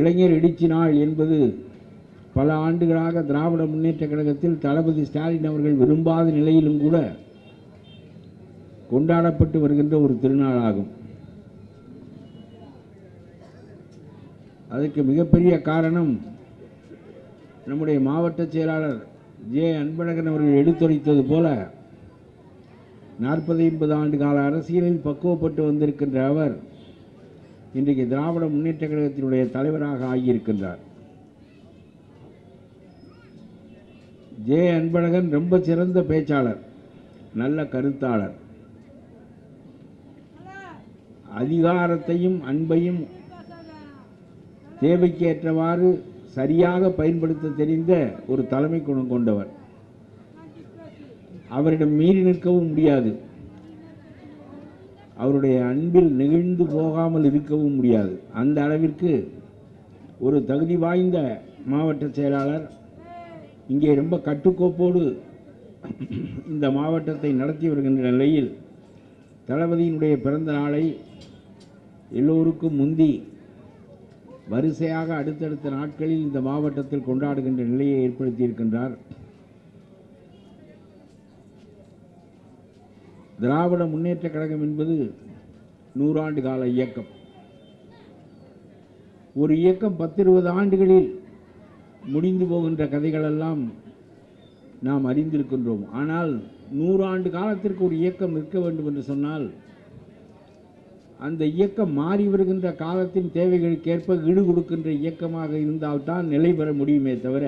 இளைஞர் எழுச்சி நாள் என்பது பல ஆண்டுகளாக திராவிட முன்னேற்றக் கழகத்தில் தளபதி ஸ்டாலின் அவர்கள் விரும்பாத நிலையிலும் கூட கொண்டாடப்பட்டு வருகின்ற ஒரு திருநாளாகும். அதற்கு மிகப்பெரிய காரணம் நம்முடைய மாவட்ட செயலாளர் ஜே அன்பழகன் அவர்கள் எடுத்துரைத்தது போல 40-50 ஆண்டு கால அரசியலில் பக்குவப்பட்டு வந்திருக்கின்ற அவர் இன்றைக்கு திராவிட முன்னேற்றக் கழகத்தினுடைய தலைவராக ஆகியிருக்கின்றார். ஜே அன்பழகன் ரொம்ப சிறந்த பேச்சாளர், நல்ல கருத்தாளர். அதிகாரத்தையும் அன்பையும் தேவைக்கேற்றவாறு சரியாக பயன்படுத்த தெரிந்த ஒரு தலைமை குணம் கொண்டவர். அவரிடம் மீறி நிற்கவும் முடியாது, அவருடைய அன்பில் நெகிழ்ந்து போகாமல் இருக்கவும் முடியாது. அந்த அளவிற்கு ஒரு தகுதி வாய்ந்த மாவட்ட செயலாளர். இங்கே ரொம்ப கட்டுக்கோப்போடு இந்த மாவட்டத்தை நடத்தி வருகின்ற நிலையில் தளபதியினுடைய பிறந்த நாளை எல்லோருக்கும் முந்தி வரிசையாக அடுத்தடுத்த நாட்களில் இந்த மாவட்டத்தில் கொண்டாடுகின்ற நிலையை ஏற்படுத்தியிருக்கின்றார். திராவிட முன்னேற்றக் கழகம் என்பது 100 ஆண்டு கால இயக்கம். ஒரு இயக்கம் 10-20 ஆண்டுகளில் முடிந்து போகின்ற கதைகளெல்லாம் நாம் அறிந்திருக்கின்றோம். ஆனால் 100 ஆண்டு காலத்திற்கு ஒரு இயக்கம் நிற்க வேண்டும் என்று சொன்னால் அந்த இயக்கம் மாறி வருகின்ற காலத்தின் தேவைகளுக்கேற்ப ஈடு கொடுக்கின்ற இயக்கமாக இருந்தால்தான் நிலை பெற முடியுமே தவிர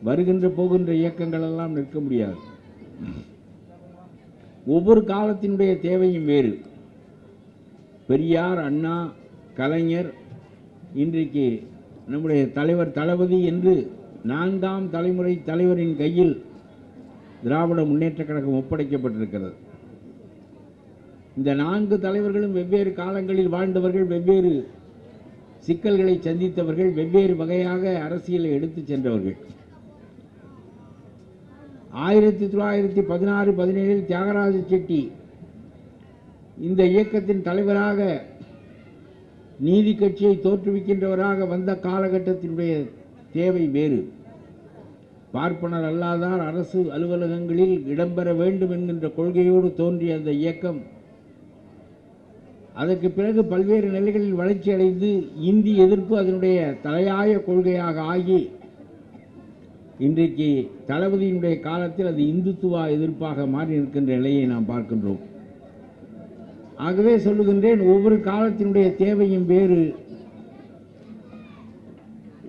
வருகின்ற போகின்ற இயக்கங்கள் எல்லாம் நிற்க முடியாது. ஒவ்வொரு காலத்தினுடைய தேவையும் வேறு. பெரியார், அண்ணா, கலைஞர், இன்றைக்கு நம்முடைய தலைவர் தளபதி என்று 4ஆம் தலைமுறை தலைவரின் கையில் திராவிட முன்னேற்றக் கழகம் ஒப்படைக்கப்பட்டிருக்கிறது. இந்த 4 தலைவர்களும் வெவ்வேறு காலங்களில் வாழ்ந்தவர்கள், வெவ்வேறு சிக்கல்களை சந்தித்தவர்கள், வெவ்வேறு வகையாக அரசியலை எடுத்து சென்றவர்கள். 1916-17 தியாகராஜ செட்டி இந்த இயக்கத்தின் தலைவராக, நீதி கட்சியை தோற்றுவிக்கின்றவராக வந்த காலகட்டத்தினுடைய தேவை வேறு. பார்ப்பனர் அல்லாதார் அரசு அலுவலகங்களில் இடம்பெற வேண்டும் என்கின்ற கொள்கையோடு தோன்றிய அந்த இயக்கம் அதற்கு பிறகு பல்வேறு நிலைகளில் வளர்ச்சி அடைந்து இந்தி எதிர்ப்பு அதனுடைய தலையாய கொள்கையாக ஆகி இன்றைக்கு தளபதியினுடைய காலத்தில் அது இந்துத்துவ எதிர்ப்பாக மாறி நிற்கின்ற நிலையை நாம் பார்க்கின்றோம். ஆகவே சொல்லுகின்றேன், ஒவ்வொரு காலத்தினுடைய தேவையும் வேறு,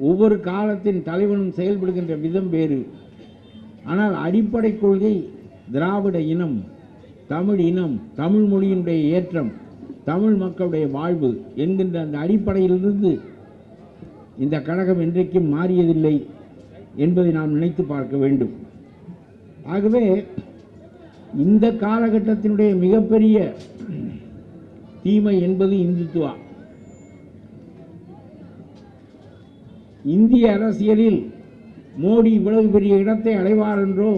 ஒவ்வொரு காலத்தின் தலைவனும் செயல்படுகின்ற விதம் வேறு. ஆனால் அடிப்படை கொள்கை திராவிட இனம், தமிழ் இனம், தமிழ் மொழியினுடைய ஏற்றம், தமிழ் மக்களுடைய வாழ்வு என்கின்ற அந்த அடிப்படையிலிருந்து இந்த கழகம் என்றைக்கும் மாறியதில்லை என்பதை நாம் நினைத்து பார்க்க வேண்டும். ஆகவே இந்த காலகட்டத்தினுடைய மிகப்பெரிய தீமை என்பது இந்துத்துவா. இந்திய அரசியலில் மோடி இவ்வளவு பெரிய இடத்தை அடைவார் என்றோ,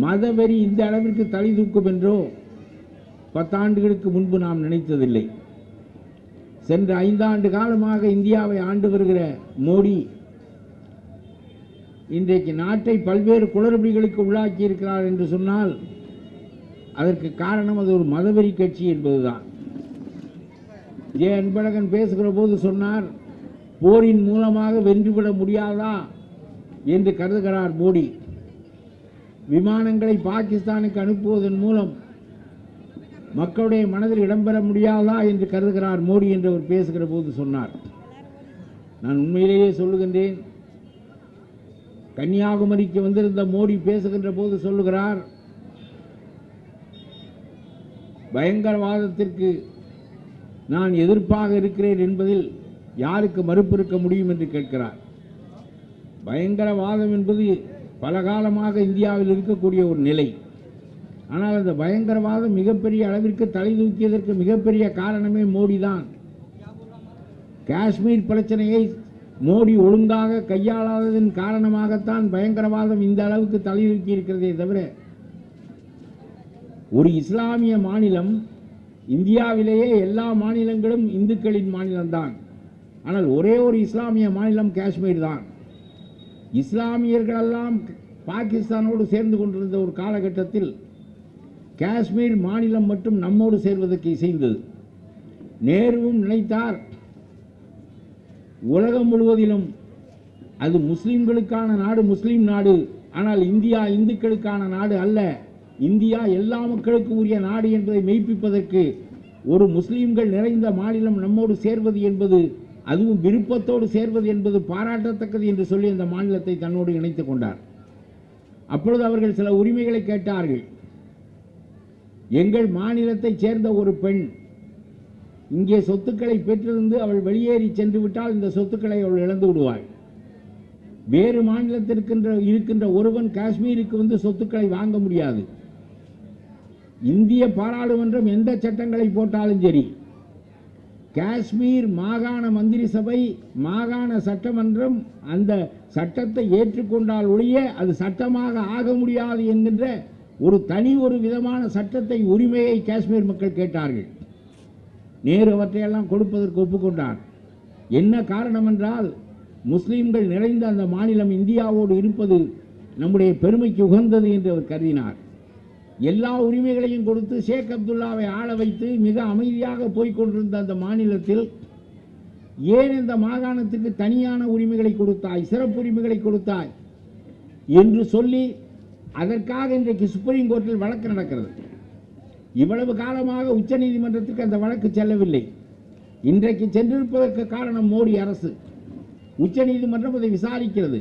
மதவெறி இந்த அளவிற்கு தலை தூக்கும் என்றோ 10 ஆண்டுகளுக்கு முன்பு நாம் நினைத்ததில்லை. சென்ற 5 ஆண்டு காலமாக இந்தியாவை ஆண்டு வருகிற மோடி இன்றைக்கு நாட்டை பல்வேறு குளறுபடிகளுக்கு உள்ளாக்கி இருக்கிறார் என்று சொன்னால் அதற்கு காரணம் அது ஒரு மதவெறி கட்சி என்பதுதான். ஜே அன்பழகன் பேசுகிற போது சொன்னார், போரின் மூலமாக வென்றுவிட முடியாதா என்று கருதுகிறார் மோடி. விமானங்களை பாகிஸ்தானுக்கு அனுப்புவதன் மூலம் மக்களுடைய மனதில் இடம்பெற முடியாதா என்று கருதுகிறார் மோடி என்று அவர் பேசுகிற போது சொன்னார். நான் உண்மையிலேயே சொல்லுகின்றேன், கன்னியாகுமரிக்கு வந்திருந்த மோடி பேசுகின்ற போது சொல்லுகிறார், பயங்கரவாதத்திற்கு நான் எதிர்ப்பாக இருக்கிறேன் என்பதில் யாருக்கு மறுப்பு இருக்க முடியும் என்று கேட்கிறார். பயங்கரவாதம் என்பது பல காலமாக இந்தியாவில் இருக்கக்கூடிய ஒரு நிலை. ஆனால் அந்த பயங்கரவாதம் மிகப்பெரிய அளவிற்கு தலை தூக்கியதற்கு மிகப்பெரிய காரணமே மோடி தான். காஷ்மீர் பிரச்சனையை மோடி ஒழுங்காக கையாளாததன் காரணமாகத்தான் பயங்கரவாதம் இந்த அளவுக்கு தலை தூக்கி இருக்கிறதே தவிர, ஒரு இஸ்லாமிய மாநிலம் இந்தியாவிலேயே எல்லா மாநிலங்களும் இந்துக்களின் மாநிலம்தான். ஆனால் ஒரே ஒரு இஸ்லாமிய மாநிலம் காஷ்மீர் தான். இஸ்லாமியர்களெல்லாம் பாகிஸ்தானோடு சேர்ந்து கொண்டிருந்த ஒரு காலகட்டத்தில் காஷ்மீர் மாநிலம் மட்டும் நம்மோடு சேர்வதற்கு இசைந்தது. நேருவும் நினைத்தார், உலகம் முழுவதிலும் அது முஸ்லிம்களுக்கான நாடு, முஸ்லீம் நாடு. ஆனால் இந்தியா இந்துக்களுக்கான நாடு அல்ல. இந்தியா எல்லா மக்களுக்கும் உரிய நாடு என்பதை மெய்ப்பிப்பதற்கு ஒரு முஸ்லீம்கள் நிறைந்த மாநிலம் நம்மோடு சேர்வது என்பது, அதுவும் விருப்பத்தோடு சேர்வது என்பது பாராட்டத்தக்கது என்று சொல்லி அந்த மாநிலத்தை தன்னோடு இணைத்துக் கொண்டார். அப்பொழுது அவர்கள் சில உரிமைகளை கேட்டார்கள். எங்கள் மாநிலத்தைச் சேர்ந்த ஒரு பெண் இங்கே சொத்துக்களை பெற்றிருந்து அவள் வெளியேறி சென்று விட்டால் இந்த சொத்துக்களை அவள் இழந்து விடுவாள். வேறு மாநிலத்திற்கு இருக்கின்ற ஒருவன் காஷ்மீருக்கு வந்து சொத்துக்களை வாங்க முடியாது. இந்திய பாராளுமன்றம் எந்த சட்டங்களை போட்டாலும் சரி, காஷ்மீர் மாகாண மந்திரி சபை, மாகாண சட்டமன்றம் அந்த சட்டத்தை ஏற்றுக்கொண்டால் ஒழிய அது சட்டமாக ஆக முடியாது என்கின்ற ஒரு விதமான சட்டத்தை, உரிமையை காஷ்மீர் மக்கள் கேட்டார்கள். நேரு அவற்றையெல்லாம் கொடுப்பதற்கு ஒப்புக்கொண்டார். என்ன காரணம் என்றால், முஸ்லீம்கள் நிறைந்த அந்த மாநிலம் இந்தியாவோடு இருப்பது நம்முடைய பெருமைக்கு உகந்தது என்று அவர் கருதினார். எல்லா உரிமைகளையும் கொடுத்து ஷேக் அப்துல்லாவை ஆள வைத்து மிக அமைதியாக போய்கொண்டிருந்த அந்த மாநிலத்தில் ஏன் இந்த மாகாணத்துக்கு தனியான உரிமைகளை கொடுத்தாய், சிறப்பு உரிமைகளை கொடுத்தாய் என்று சொல்லி அதற்காக இன்றைக்கு சுப்ரீம் கோர்ட்டில் வழக்கு நடக்கிறது. இவ்வளவு காலமாக உச்ச நீதிமன்றத்துக்கு அந்த வழக்கு செல்லவில்லை. இன்றைக்கு சென்றிருப்பதற்கு காரணம் மோடி அரசு. உச்ச நீதிமன்றம் அதை விசாரிக்கிறது.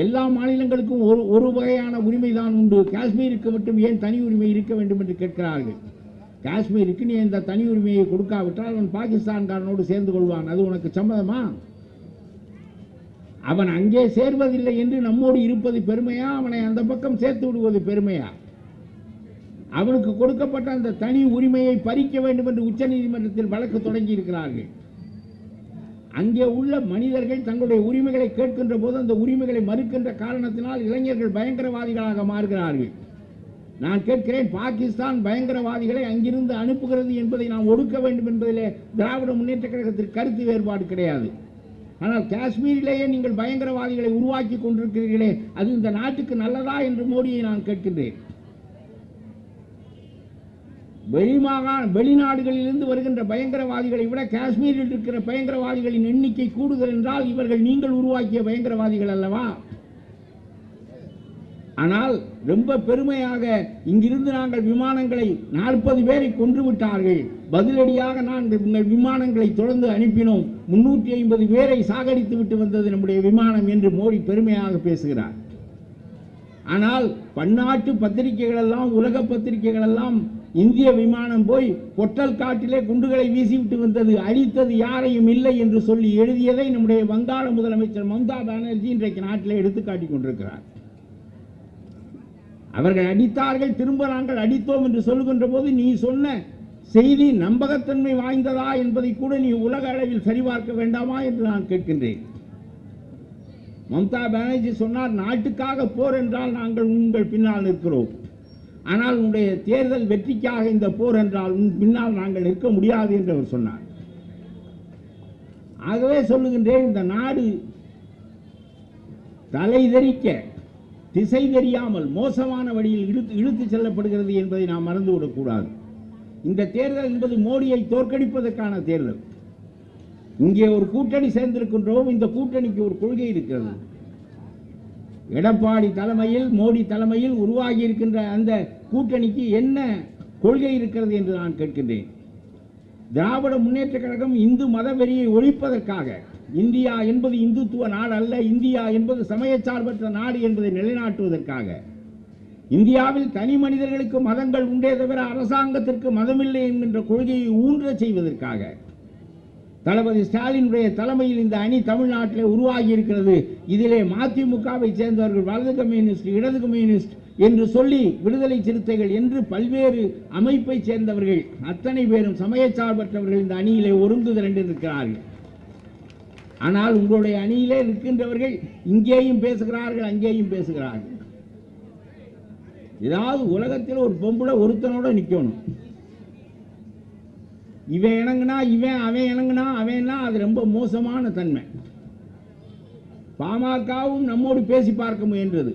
எல்லா மாநிலங்களுக்கும் ஒரு வகையான உரிமை தான் உண்டு, காஷ்மீருக்கு மட்டும் ஏன் தனி உரிமை இருக்க வேண்டும் என்று கேட்கிறார்கள். காஷ்மீருக்கு நீ இந்த தனி உரிமையை கொடுக்காவிட்டால் அவன் பாகிஸ்தான்காரனோடு சேர்ந்து கொள்வான், அது உனக்கு சம்மதமா? அவன் அங்கே சேர்வதில்லை என்று நம்மோடு இருப்பது பெருமையா, அவனை அந்த பக்கம் சேர்த்து விடுவது பெருமையா? அவனுக்கு கொடுக்கப்பட்ட அந்த தனி உரிமையை பறிக்க வேண்டும் என்று உச்ச நீதிமன்றத்தில் வழக்கு தொடங்கி இருக்கிறார்கள். அங்கே உள்ள மனிதர்கள் தங்களுடைய உரிமைகளை கேட்கின்ற போது அந்த உரிமைகளை மறுக்கின்ற காரணத்தினால் இளைஞர்கள் பயங்கரவாதிகளாக மாறுகிறார்கள். நான் கேட்கிறேன், பாகிஸ்தான் பயங்கரவாதிகளை அங்கிருந்து அனுப்புகிறது என்பதை நாம் ஒடுக்க வேண்டும் என்பதிலே திராவிட முன்னேற்ற கழகத்திற்கு கருத்து வேறுபாடு கிடையாது. ஆனால் காஷ்மீரிலேயே நீங்கள் பயங்கரவாதிகளை உருவாக்கி கொண்டிருக்கிறீர்களே, அது இந்த நாட்டுக்கு நல்லதா என்று மோடியை நான் கேட்கின்றேன். வெளிநாடுகளிலிருந்து வருகின்ற பயங்கரவாதிகளை விட காஷ்மீரில் இருக்கிற பயங்கரவாதிகளின் எண்ணிக்கை கூடுதல் என்றால் இவர்கள் நீங்கள் உருவாக்கிய பயங்கரவாதிகள் அல்லவா? ஆனால் ரொம்ப பெருமையாக இங்கிருந்து நாங்கள் விமானங்களை 40 பேரை கொன்று விட்டார்கள், பதிலடியாக நாங்கள் விமானங்களை தொடர்ந்து அனுப்பினோம், 350 பேரை சாகடித்து விட்டு வந்தது நம்முடைய விமானம் என்று மோடி பெருமையாக பேசுகிறார். ஆனால் பன்னாட்டு பத்திரிகைகள் எல்லாம், உலக பத்திரிகைகள் எல்லாம் இந்திய விமானம் போய் பொட்டல் காட்டிலே குண்டுகளை வீசிவிட்டு வந்தது, அடித்தது யாரையும் இல்லை என்று சொல்லி எழுதியதை நம்முடைய வங்காள முதலமைச்சர் மம்தா பானர்ஜி இன்றைக்கு நாட்டிலே எடுத்து காட்டிக் கொண்டிருக்கிறார். அவர்கள் அடித்தார்கள், திரும்ப நாங்கள் அடித்தோம் என்று சொல்லுகின்ற போது நீ சொன்ன செய்தி நம்பகத்தன்மை வாய்ந்ததா என்பதை கூட நீ உலக அளவில் சரிபார்க்க வேண்டாமா என்று நான் கேட்கின்றேன். மம்தா பானர்ஜி சொன்னார், நாட்டுக்காக போர் என்றால் நாங்கள் உங்கள் பின்னால் நிற்கிறோம், ஆனால் உன்னுடைய தேர்தல் வெற்றிக்காக இந்த போர் என்றால் உன் பின்னால் நாங்கள் நிற்க முடியாது என்று அவர் சொன்னார். ஆகவே சொல்லுகின்றேன், இந்த நாடு தலை தெறிக்க, திசை தெரியாமல் மோசமான வழியில் இழுத்து செல்லப்படுகிறது என்பதை நாம் மறந்துவிடக்கூடாது. இந்த தேர்தல் என்பது மோடியை தோற்கடிப்பதற்கான தேர்தல். இங்கே ஒரு கூட்டணி சேர்ந்திருக்கின்றோம், இந்த கூட்டணிக்கு ஒரு கொள்கை இருக்கிறது. எடப்பாடி தலைமையில், மோடி தலைமையில் உருவாகி இருக்கின்ற அந்த கூட்டணிக்கு என்ன கொள்கை இருக்கிறது என்று நான் கேட்கின்றேன். திராவிட முன்னேற்ற கழகம் இந்து மதவெறியை ஒழிப்பதற்காக, இந்தியா என்பது இந்துத்துவ நாடு அல்ல, இந்தியா என்பது சமயச்சார்பற்ற நாடு என்பதை நிலைநாட்டுவதற்காக, இந்தியாவில் தனி மனிதர்களுக்கு மதங்கள் உண்டே தவிர அரசாங்கத்திற்கு மதமில்லை என்கின்ற கொள்கையை ஊன்ற செய்வதற்காக தளபதி ஸ்டாலினுடைய தலைமையில் இந்த அணி தமிழ்நாட்டிலே உருவாகி இருக்கிறது. இதிலே மதிமுகவை சேர்ந்தவர்கள், வலது கம்யூனிஸ்ட், இடது கம்யூனிஸ்ட் என்று சொல்லி விடுதலை சிறுத்தைகள் என்று பல்வேறு அமைப்பை சேர்ந்தவர்கள் அத்தனை பேரும் சமயச்சார்பற்றவர்கள் இந்த அணியிலே ஒருங்கு திரண்டிருக்கிறார்கள். ஆனால் உங்களுடைய அணியிலே இருக்கின்றவர்கள் இங்கேயும் பேசுகிறார்கள், அங்கேயும் பேசுகிறார்கள். ஏதாவது உலகத்தில் ஒரு பொம்பளை ஒருத்தனோட நிற்கணும். இவன் இணங்குனா இவன், அவன் இணங்குனா அவன்னா அது ரொம்ப மோசமான தன்மை. பாமகவும் நம்மோடு பேசி பார்க்க முயன்றது.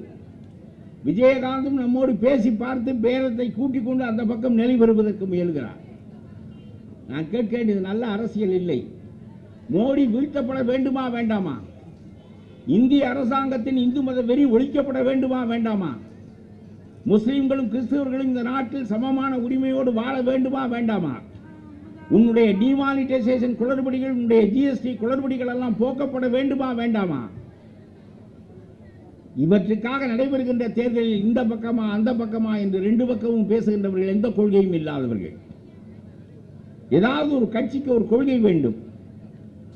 விஜயகாந்தும் நம்மோடு பேசி பார்த்து பேரத்தை கூட்டிக் கொண்டு அந்த பக்கம் நிலை பெறுவதற்கு முயல்கிறார். நான் கேட்கிறேன், இது நல்ல அரசியல் இல்லை. மோடி வீழ்த்தப்பட வேண்டுமா வேண்டாமா? இந்திய அரசாங்கத்தின் இந்து மத வெறி ஒழிக்கப்பட வேண்டுமா வேண்டாமா? முஸ்லிம்களும் கிறிஸ்தவர்களும் இந்த நாட்டில் சமமான உரிமையோடு வாழ வேண்டுமா வேண்டாமா? உன்னுடைய டிமானிட்டைசேஷன் குளறுபடிகள், உன்னுடைய ஜிஎஸ்டி குளறுபடிகள் எல்லாம் போக்கப்பட வேண்டுமா வேண்டாமா? இவற்றுக்காக நடைபெறுகின்ற தேர்தலில் இந்த பக்கமா அந்த பக்கமா என்று ரெண்டு பக்கமும் பேசுகின்றவர்கள் எந்த கொள்கையும் இல்லாதவர்கள். ஏதாவது ஒரு கட்சிக்கு ஒரு கொள்கை வேண்டும்.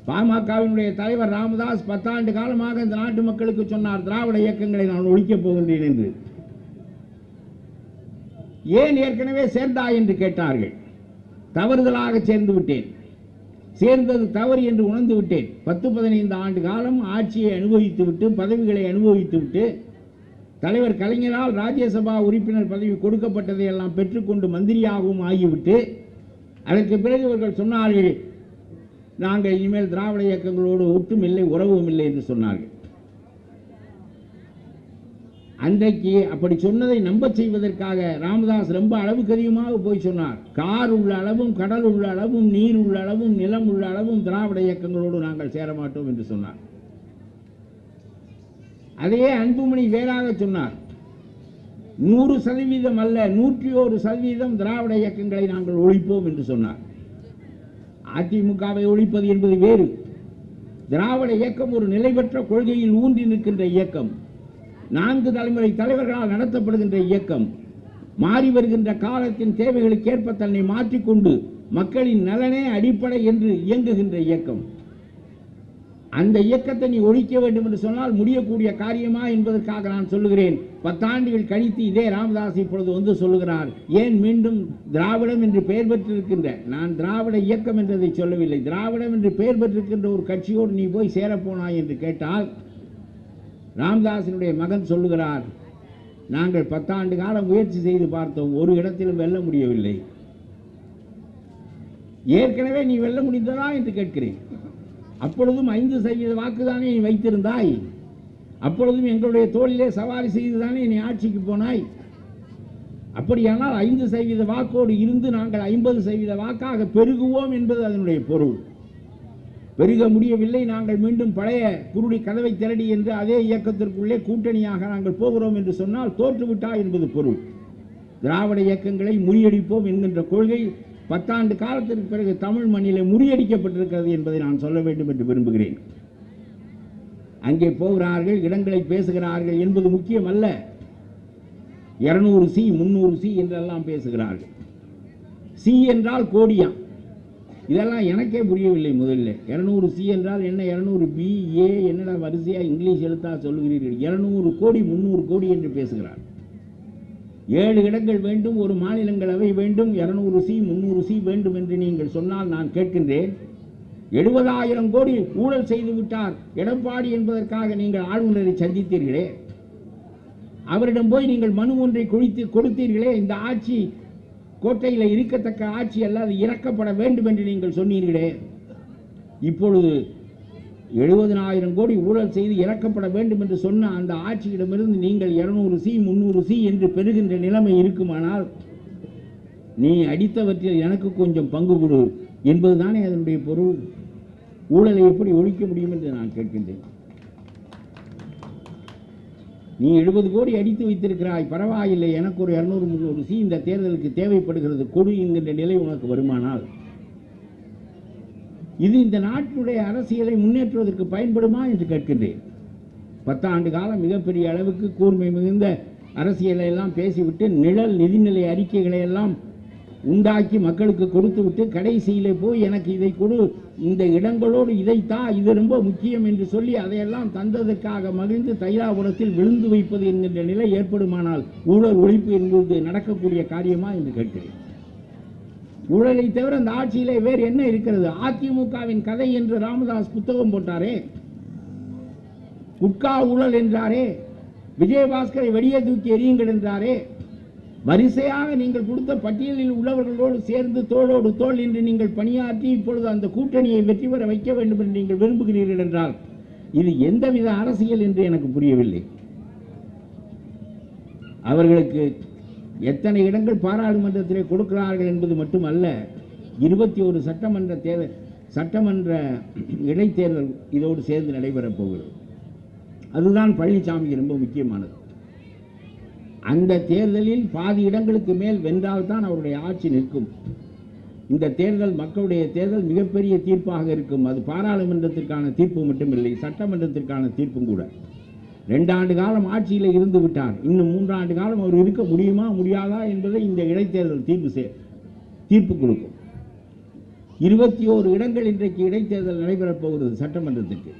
பாமகவினுடைய தலைவர் ராமதாஸ் 10 ஆண்டு காலமாக இந்த நாட்டு மக்களுக்கு சொன்னார், திராவிட இயக்கங்களை நான் ஒழிக்கப் போகின்றேன் என்று. ஏன் ஏற்கனவே சேர்ந்தாய் என்று கேட்டார்கள். தவறுதலாக சேர்ந்து விட்டேன், சேர்ந்தது தவறு என்று உணர்ந்து விட்டேன். 10-15 ஆண்டு காலம் ஆட்சியை அனுபவித்து விட்டு, பதவிகளை அனுபவித்து விட்டு, தலைவர் கலைஞரால் ராஜ்யசபா உறுப்பினர் பதவி கொடுக்கப்பட்டதை எல்லாம் பெற்றுக்கொண்டு மந்திரியாகவும் ஆகிவிட்டு, அதற்கு பிறகு இவர்கள் சொன்னார்கள், நாங்கள் இனிமேல் திராவிட இயக்கங்களோடு ஒட்டும் இல்லை, உறவும் இல்லை என்று சொன்னார்கள். அன்றைக்கு அப்படி சொன்னதை நம்ப செய்வதற்காக ராமதாஸ் ரொம்ப அளவுக்கு அதிகமாக போய் சொன்னார். கார் உள்ள அளவும், கடல் உள்ள அளவும், நீர் உள்ள அளவும், நிலம் உள்ள அளவும் திராவிட இயக்கங்களோடு நாங்கள் சேரமாட்டோம் என்று சொன்னார். அதையே அன்புமணி வேறாக சொன்னார். 100% அல்ல, 101% திராவிட இயக்கங்களை நாங்கள் ஒழிப்போம் என்று சொன்னார். அதிமுகவை ஒழிப்பது என்பது வேறு. திராவிட இயக்கம் ஒரு நிலைபெற்ற கொள்கையில் ஊன்றி நிற்கின்ற இயக்கம், 4 தலைமுறை தலைவர்களால் நடத்தப்படுகின்ற இயக்கம், மாறி வருகின்ற காலத்தின் தேவைகளுக்கேற்ப தன்னை மாற்றிக்கொண்டு மக்களின் நலனே அடிப்படை என்று இயங்குகின்ற இயக்கம். அந்த இயக்கத்தை நீ ஒழிக்க வேண்டும் என்று சொன்னால் முடியக்கூடிய காரியமா என்பதற்காக நான் சொல்லுகிறேன். 10 ஆண்டுகள் கழித்து இதே ராமதாஸ் இப்பொழுது வந்து சொல்லுகிறார், ஏன் மீண்டும் திராவிடம் என்று பெயர் பெற்றிருக்கின்ற, நான் திராவிட இயக்கம் என்றதை சொல்லவில்லை, திராவிடம் என்று பெயர் பெற்றிருக்கின்ற ஒரு கட்சியோடு நீ போய் சேரப்போனாய் என்று கேட்டால், ராமதாஸினுடைய மகன் சொல்லுகிறார், நாங்கள் 10 ஆண்டு காலம் முயற்சி செய்து பார்த்தோம், ஒரு இடத்திலும் வெல்ல முடியவில்லை. ஏற்கனவே நீ வெல்ல முடிந்ததா என்று கேட்கிறேன். அப்பொழுதும் 5% வாக்குதானே நீ வைத்திருந்தாய். அப்பொழுதும் எங்களுடைய தோளிலே சவாரி செய்துதானே நீ ஆட்சிக்கு போனாய். அப்படியானால் 5% வாக்கோடு இருந்து நாங்கள் 50% வாக்காக பெருகுவோம் என்பது அதனுடைய பொருள். பெருக முடியவில்லை, நாங்கள் மீண்டும் பழைய குருடி கதவை திரடி என்று அதே இயக்கத்திற்குள்ளே கூட்டணியாக நாங்கள் போகிறோம் என்று சொன்னால் தோற்றுவிட்டா என்பது பொருள். திராவிட இயக்கங்களை முறியடிப்போம் என்கின்ற கொள்கை 10 ஆண்டு காலத்திற்கு பிறகு தமிழ் மண்ணிலே முறியடிக்கப்பட்டிருக்கிறது என்பதை நான் சொல்ல வேண்டும் என்று விரும்புகிறேன். அங்கே போகிறார்கள், இடங்களை பேசுகிறார்கள் என்பது முக்கியம் அல்ல. 200 சி 300 சி என்றெல்லாம் பேசுகிறார்கள். சி என்றால் கோடியா? இதெல்லாம் எனக்கே புரியவில்லை. முதல்ல 200 சி என்றால் என்ன? 200 பி ஏ என்னடா வரிசையா இங்கிலீஷ் எழுத்தா சொல்லுகிறீர்கள்? 200 கோடி 300 கோடி என்று பேசுகிறார். 7 இடங்கள் வேண்டும், ஒரு மாநிலங்களவை வேண்டும், 200 சி 300 சி வேண்டும் என்று நீங்கள் சொன்னால் நான் கேட்கின்றேன், 70,000 கோடி ஊழல் செய்து விட்டார் எடப்பாடி என்பதற்காக நீங்கள் ஆளுநரை சந்தித்தீர்களே, அவரிடம் போய் நீங்கள் மனு ஒன்றை கொடுத்தீர்களே, இந்த ஆட்சி கோட்டையில் இருக்கத்தக்க ஆட்சி அல்ல, அது இறக்கப்பட வேண்டும் என்று நீங்கள் சொன்னீர்களே, இப்பொழுது 70,000 கோடி ஊழல் செய்து இறக்கப்பட வேண்டும் என்று சொன்ன அந்த ஆட்சியிடமிருந்து நீங்கள் 200 சி 300 சி என்று பெறுகின்ற நிலைமை இருக்குமானால், நீ அடித்தவற்றில் எனக்கு கொஞ்சம் பங்கு கொடு என்பதுதானே அதனுடைய பொருள். ஊழலை எப்படி ஒழிக்க முடியும் என்று நான் கேட்கின்றேன். நீ 70 கோடி அடித்து வைத்திருக்கிறாய், பரவாயில்லை, எனக்கு ஒரு 200-300 சி இந்த தேர்தலுக்கு தேவைப்படுகிறது, கொடு என்கின்ற நிலை உனக்கு வருமானால், இது இந்த நாட்டினுடைய அரசியலை முன்னேற்றுவதற்கு பயன்படுமா என்று கேட்கின்றேன். 10 ஆண்டு காலம் மிகப்பெரிய அளவுக்கு கூர்மை மிகுந்த அரசியலை எல்லாம் பேசிவிட்டு, நிழல் நிதிநிலை அறிக்கைகளை எல்லாம் உண்டாக்கி மக்களுக்கு கொடுத்துவிட்டு, கடைசியிலே போய் எனக்கு இதை கொடு, இந்த இடங்களோடு இதைத்தா, இது ரொம்ப முக்கியம் என்று சொல்லி அதையெல்லாம் தந்ததற்காக மகிழ்ந்து தைலாபுரத்தில் விழுந்து வைப்பது என்கின்ற நிலை ஏற்படுமானால் ஊழல் ஒழிப்பு என்பது நடக்கக்கூடிய காரியமா என்று கேட்கிறேன். ஊழலை தவிர அந்த ஆட்சியிலே வேறு என்ன இருக்கிறது? அதிமுகவின் கதை என்று ராமதாஸ் புத்தகம் போட்டாரே, குட்கா ஊழல் என்றாரே, விஜயபாஸ்கரை வெளியே தூக்கி எறியுங்கள் என்றாரே, வரிசையாக நீங்கள் கொடுத்த பட்டியலில் உள்ளவர்களோடு சேர்ந்து தோளோடு தோள் என்று நீங்கள் பணியாற்றி இப்பொழுது அந்த கூட்டணியை வெற்றி பெற வைக்க வேண்டும் என்று நீங்கள் விரும்புகிறீர்கள் என்றால் இது எந்தவித அரசியல் என்று எனக்கு புரியவில்லை. அவர்களுக்கு எத்தனை இடங்கள் பாராளுமன்றத்திலே கொடுக்கிறார்கள் என்பது மட்டுமல்ல, 21 சட்டமன்ற இடைத்தேர்தல் இதோடு சேர்ந்து நடைபெறப் போகிறது. அதுதான் பழனிசாமிக்கு ரொம்ப முக்கியமானது. அந்த தேர்தலில் பாதி இடங்களுக்கு மேல் வென்றால்தான் அவருடைய ஆட்சி நிற்கும். இந்த தேர்தல் மக்களுடைய தேர்தல் மிகப்பெரிய தீர்ப்பாக இருக்கும். அது பாராளுமன்றத்திற்கான தீர்ப்பு மட்டுமில்லை, சட்டமன்றத்திற்கான தீர்ப்பும் கூட. 2 ஆண்டு காலம் ஆட்சியில் இருந்து விட்டார். இன்னும் 3 ஆண்டு காலம் அவர் இருக்க முடியுமா முடியாதா என்பதை இந்த இடைத்தேர்தல் தீர்ப்பு கொடுக்கும். 21 இடங்கள் இன்றைக்கு இடைத்தேர்தல் நடைபெறப் போகிறது சட்டமன்றத்திற்கு.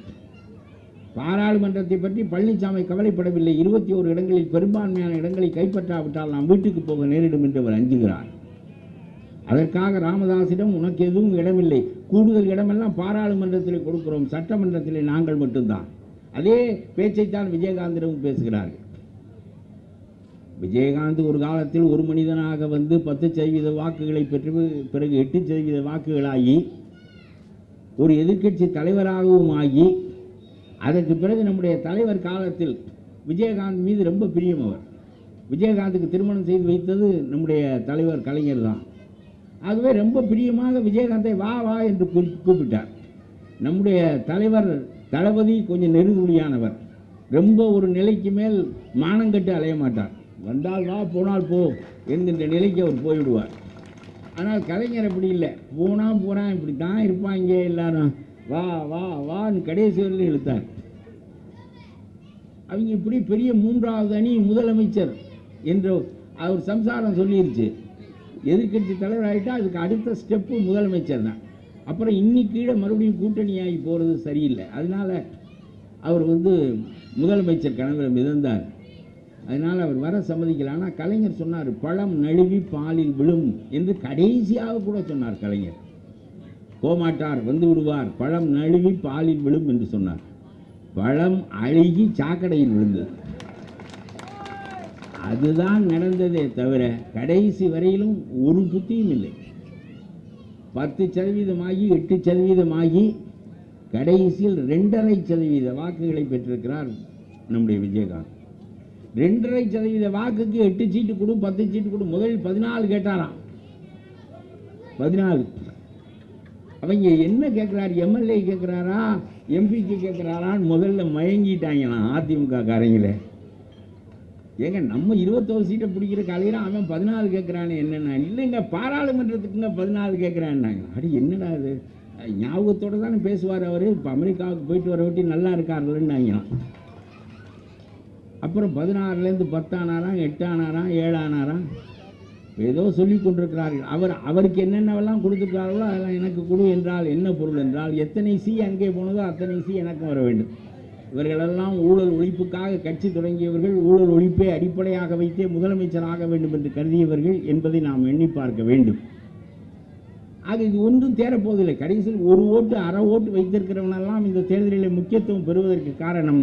பாராளுமன்றத்தை பற்றி பழனிசாமி கவலைப்படவில்லை. 21 இடங்களில் பெரும்பான்மையான இடங்களை கைப்பற்றாவிட்டால் நாம் வீட்டுக்கு போக நேரிடும் என்று அவர் அஞ்சுகிறார். அதற்காக ராமதாசிடம் உனக்கு எதுவும் இடமில்லை, கூடுதல் இடமெல்லாம் பாராளுமன்றத்தில் கொடுக்கிறோம், சட்டமன்றத்தில் நாங்கள் மட்டும்தான். அதே பேச்சைத்தான் விஜயகாந்திடமும் பேசுகிறார்கள். விஜயகாந்த் ஒரு காலத்தில் ஒரு மனிதனாக வந்து 10% வாக்குகளை பெற்று பிறகு 8% வாக்குகளாகி ஒரு எதிர்க்கட்சி தலைவராகவும் ஆகி அதற்கு பிறகு நம்முடைய தலைவர் காலத்தில் விஜயகாந்த் மீது ரொம்ப பிரியம். அவர் விஜயகாந்துக்கு திருமணம் செய்து வைத்தது நம்முடைய தலைவர் கலைஞர் தான். ஆகவே ரொம்ப பிரியமாக விஜயகாந்தை வா வா என்று கூப்பிட்டார். நம்முடைய தலைவர் தளபதி கொஞ்சம் நெருங்குடியானவர், ரொம்ப ஒரு நிலைக்கு மேல் மானங்கட்டு அலைய மாட்டார். வந்தால் வா போனால் போ என்கின்ற நிலைக்கு அவர் போய்விடுவார். ஆனால் கலைஞர் அப்படி இல்லை, போனால் இப்படி தான் இருப்பாங்க எல்லாரும், வா வா வான்னு கடைசி வரையில் இழுத்தார். அவங்க இப்படி பெரிய 3வது அணி முதலமைச்சர் என்று அவர் சம்சாரம் சொல்லிருச்சு. எதிர்கட்சி தலைவர் ஆகிட்டா அதுக்கு அடுத்த ஸ்டெப்பு முதலமைச்சர் தான். அப்புறம் இன்னைக்கு கீழே மறுபடியும் கூட்டணியாகி போகிறது சரியில்லை. அதனால் அவர் முதலமைச்சர் கனவில் மிதந்தார். அதனால் அவர் வர சம்மதிக்கல. ஆனால் கலைஞர் சொன்னார், பழம் நழுவி பாலில் விழும் என்று கடைசியாக கூட சொன்னார் கலைஞர். போமாட்டார், வந்து விடுவார், பழம் நழுவி பாலில் விழும் என்று சொன்னார். பழம் அழுகி சாக்கடையில் விழுந்தது. அதுதான் நடந்ததே தவிர கடைசி வரையிலும் ஒரு புத்தியும் இல்லை. 10% ஆகி 8% ஆகி கடைசியில் 2.5% வாக்குகளை பெற்றிருக்கிறார் நம்முடைய விஜயகாந்த். 2.5% வாக்குக்கு 8 சீட்டு கொடு, 10 சீட்டு கொடு. முதலில் 14 கேட்டாராம். 14 அவங்க என்ன கேட்குறாரு, எம்எல்ஏ கேட்குறாரா எம்பிக்கு கேட்குறாரான்னு முதல்ல மயங்கிட்டாங்களாம் அதிமுக காரங்களே. ஏங்க நம்ம 21 சீட்டை பிடிக்கிற கலையில அவன் 14 கேட்குறானே என்னென்ன, இல்லைங்க பாராளுமன்றத்துக்குங்க 14 கேட்குறான்னாங்க. அடி என்னடா அது, ஞாபகத்தோடு தானே பேசுவார் அவர், இப்போ அமெரிக்காவுக்கு போயிட்டு வர விட்டு நல்லா இருக்காருன்னாங்களாம். அப்புறம் 16லேருந்து 10 ஆனாராம், 8 ஆனாராம், 7 ஆனாராம், ஏதோ சொல்லி கொண்டிருக்கிறார்கள். அவருக்கு என்னென்னவெல்லாம் கொடுத்துருக்கார்களோ அதெல்லாம் எனக்கு கொடு என்றால் என்ன பொருள் என்றால், எத்தனை சி அங்கே போனதோ அத்தனை சி எனக்கும் வர வேண்டும். இவர்களெல்லாம் ஊழல் ஒழிப்புக்காக கட்சி தொடங்கியவர்கள், ஊழல் ஒழிப்பை அடிப்படையாக வைத்தே முதலமைச்சராக வேண்டும் என்று கருதியவர்கள் என்பதை நாம் எண்ணி பார்க்க வேண்டும். ஆக இது ஒன்றும் தேரப்போவதில்லை. கடைசியில் ஒரு ஓட்டு அரை ஓட்டு வைத்திருக்கிறவனெல்லாம் இந்த தேர்தலில் முக்கியத்துவம் பெறுவதற்கு காரணம்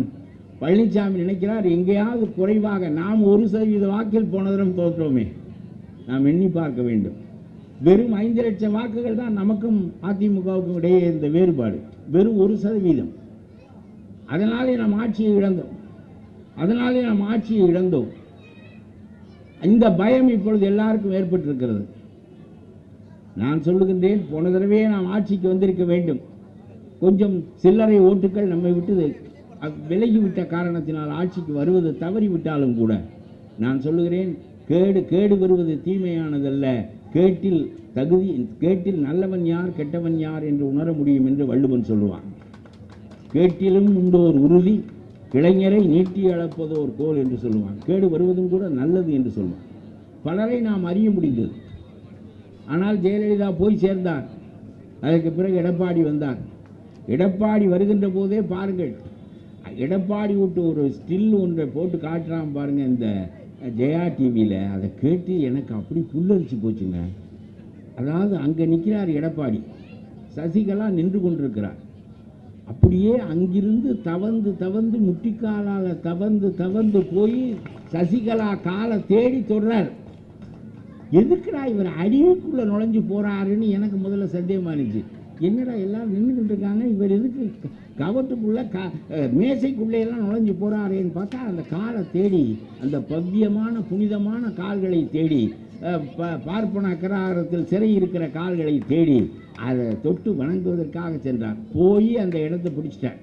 பழனிசாமி நினைக்கிறார், எங்கேயாவது குறைவாக நாம் 1% வாக்கில் போனதிலும் தோற்றோமே, நாம் எண்ணி பார்க்க வேண்டும். வெறும் 5 லட்சம் வாக்குகள் தான் நமக்கும் அதிமுகவுக்கும் இடையே இந்த வேறுபாடு, வெறும் 1%. அதனாலே நாம் ஆட்சியை இழந்தோம். இந்த பயம் இப்பொழுது எல்லாருக்கும் ஏற்பட்டிருக்கிறது. நான் சொல்லுகின்றேன், போன தடவையே நாம் ஆட்சிக்கு வந்திருக்க வேண்டும். கொஞ்சம் சில்லறை ஓட்டுகள் நம்மை விட்டு விலகிவிட்ட காரணத்தினால் ஆட்சிக்கு வருவது தவறிவிட்டாலும் கூட நான் சொல்லுகிறேன், கேடு வருவது தீமையானதல்ல, கேட்டில் நல்லவன் யார் கெட்டவன் யார் என்று உணர முடியும் என்று வள்ளுவன் சொல்லுவான். கேட்டிலும் உண்டோர் உறுதி, இளைஞரை நீட்டி அளப்பதோர் கோல் என்று சொல்லுவான். கேடு வருவதும் கூட நல்லது என்று சொல்லுவான். பலரை நாம் அறிய முடிந்தது. ஆனால் ஜெயலலிதா போய் சேர்ந்தார். அதற்கு பிறகு எடப்பாடி வந்தார். எடப்பாடி வருகின்ற போதே பாருங்கள், எடப்பாடி விட்டு ஒரு ஸ்டில் ஒன்றை போட்டு காட்டுறான் பாருங்கள் இந்த ஜெயா டிவியில். அதை கேட்டு எனக்கு அப்படி புல்லரிச்சு போச்சுங்க. அதாவது அங்கே நிற்கிறார் எடப்பாடி, சசிகலா நின்று கொண்டிருக்கிறார். அப்படியே அங்கிருந்து தவந்து முட்டிக்காலால் தவந்து போய் சசிகலா காலை தேடி தொடுறார். எதுக்குடா இவர் அடிவுக்குள்ளே நுழைஞ்சு போகிறாருன்னு எனக்கு முதல்ல சந்தேகமாக இருந்துச்சு. என்னடா எல்லாரும் நின்றுக்கிட்டு இருக்காங்க, இவர் எதுக்கு கவட்டுக்குள்ளே மேசைக்குள்ளேயெல்லாம் நுழைஞ்சு போகிறாரேன்னு பார்த்தா அந்த காலை தேடி, அந்த பவ்யமான புனிதமான கால்களை தேடி, பார்ப்பன அக்ரஹாரத்தில் சிறை இருக்கிற கால்களை தேடி அதை தொட்டு வணங்குவதற்காக சென்றார். போய் அந்த இடத்த பிடிச்சிட்டார்,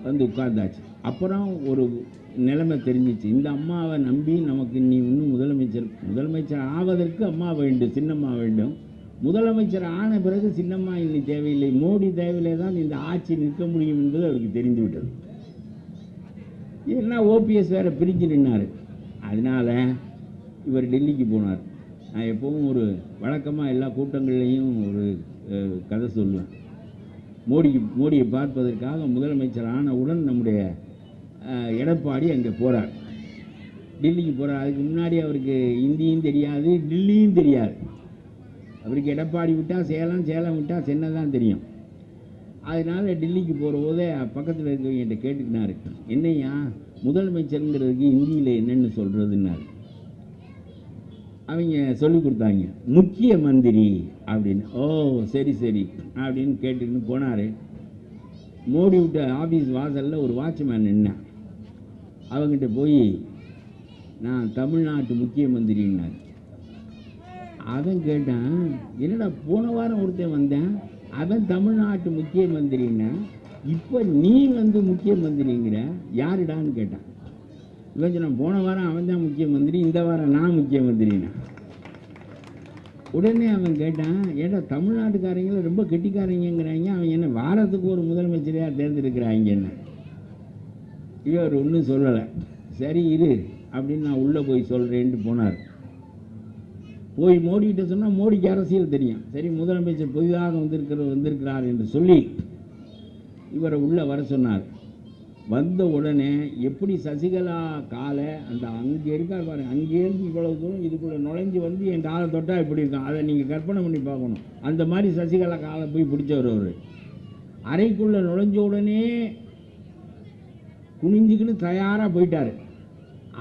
வந்து உட்கார்ந்தாச்சு. அப்புறம் ஒரு நிலைமை தெரிஞ்சிச்சு, இந்த அம்மாவை நம்பி நமக்கு நீ இன்னும் முதலமைச்சர் ஆவதற்கு அம்மா வேண்டும், சின்னம்மா வேண்டும். முதலமைச்சர் ஆன பிறகு சின்னம்மா இன்னி தேவையில்லை, மோடி தேவையில்லை தான் இந்த ஆட்சி நிற்க முடியும் என்பது அவருக்கு தெரிந்து விட்டது. ஏன்னா ஓபிஎஸ் வேறு பிரிஞ்சு நின்னார். அதனால் இவர் டெல்லிக்கு போனார். நான் எப்போவும் ஒரு வழக்கமாக எல்லா கூட்டங்கள்லேயும் ஒரு கதை சொல்லுவேன். மோடியை பார்ப்பதற்காக முதலமைச்சர் ஆனவுடன் நம்முடைய எடப்பாடி அங்கே போகிறார், டெல்லிக்கு போகிறார். அதுக்கு முன்னாடி அவருக்கு ஹிந்தியும் தெரியாது, டெல்லியும் தெரியாது. அவருக்கு எடப்பாடி விட்டால் சேலம், சேலம் விட்டால் சென்னை தான் தெரியும். அதனால் டெல்லிக்கு போகிற போதே பக்கத்தில் இருக்கிறவங்கிட்ட கேட்டுக்கினாரு, என்னையா முதலமைச்சருங்கிறதுக்கு ஹிந்தியில் என்னென்னு சொல்கிறதுன்னாரு. அவங்க சொல்லி கொடுத்தாங்க, முக்கிய மந்திரி அப்படின்னு. ஓ சரி சரி அப்படின்னு கேட்டுக்கின்னு போனார். மோடி விட்ட ஆஃபீஸ் வாசலில் ஒரு வாட்ச்மேன் நின்னேன். அவங்ககிட்ட போய் நான் தமிழ்நாட்டு முக்கிய மந்திரின்னார். அவன் கேட்டான், என்னடா போன வாரம் ஒருத்தன் வந்தேன், அவன் தமிழ்நாட்டு முக்கிய மந்திரின்னா, இப்போ நீ வந்து முக்கிய மந்திரிங்கிற, யாருடான்னு கேட்டான். இவன் சொன்னான், போன வாரம் அவன் தான் முக்கிய மந்திரி, இந்த வாரம் நான் முக்கிய மந்திரினா. உடனே அவன் கேட்டான், ஏடா தமிழ்நாட்டுக்காரங்களும் ரொம்ப கெட்டிக்காரங்கிறாங்க, அவன் என்ன வாரத்துக்கு ஒரு முதலமைச்சரையாக தேர்ந்தெடுக்கிறாங்க என்ன. இவர் ஒன்றும் சொல்லலை. சரி இரு அப்படின்னு நான் உள்ளே போய் சொல்கிறேன்ட்டு போனார். போய் மோடிக்கிட்ட சொன்னால் மோடிக்கு அரசியல் தெரியும். சரி முதலமைச்சர் புதிதாக வந்திருக்கிறார் என்று சொல்லி இவரை உள்ளே வர சொன்னார். வந்த உடனே எப்படி சசிகலா காலை அந்த அங்கே இருக்கார் பாருங்க, அங்கேருந்து இவ்வளவு தூரம் இதுக்குள்ளே நுழைஞ்சி வந்து என் காலை தொட்டால் இப்படி இருக்கும், அதை நீங்கள் கற்பனை பண்ணி பார்க்கணும். அந்த மாதிரி சசிகலா காலை போய் பிடிச்சவர். அவர் அறைக்குள்ளே நுழைஞ்ச உடனே குனிஞ்சிக்கின்னு தயாராக போயிட்டார்.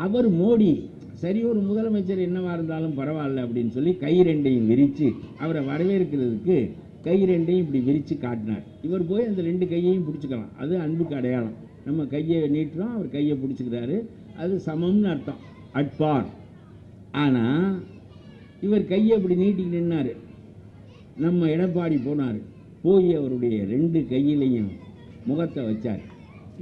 அவர் மோடி சரி ஒரு முதலமைச்சர் என்னவாக இருந்தாலும் பரவாயில்ல அப்படின்னு சொல்லி கை ரெண்டையும் விரித்து அவரை வரவேற்கிறதுக்கு கை ரெண்டையும் இப்படி விரித்து காட்டினார். இவர் போய் அந்த ரெண்டு கையையும் பிடிச்சிக்கலாம், அது அன்புக்கு அடையாளம். நம்ம கையை நீட்டுறோம், அவர் கையை பிடிச்சிக்கிறாரு, அது சமம்னு அர்த்தம், அட்பார். ஆனால் இவர் கையை இப்படி நீட்டிக்கிட்டு நின்னார். நம்ம எடப்பாடி போனார், போய் அவருடைய ரெண்டு கையிலையும் முகத்தை வச்சார்.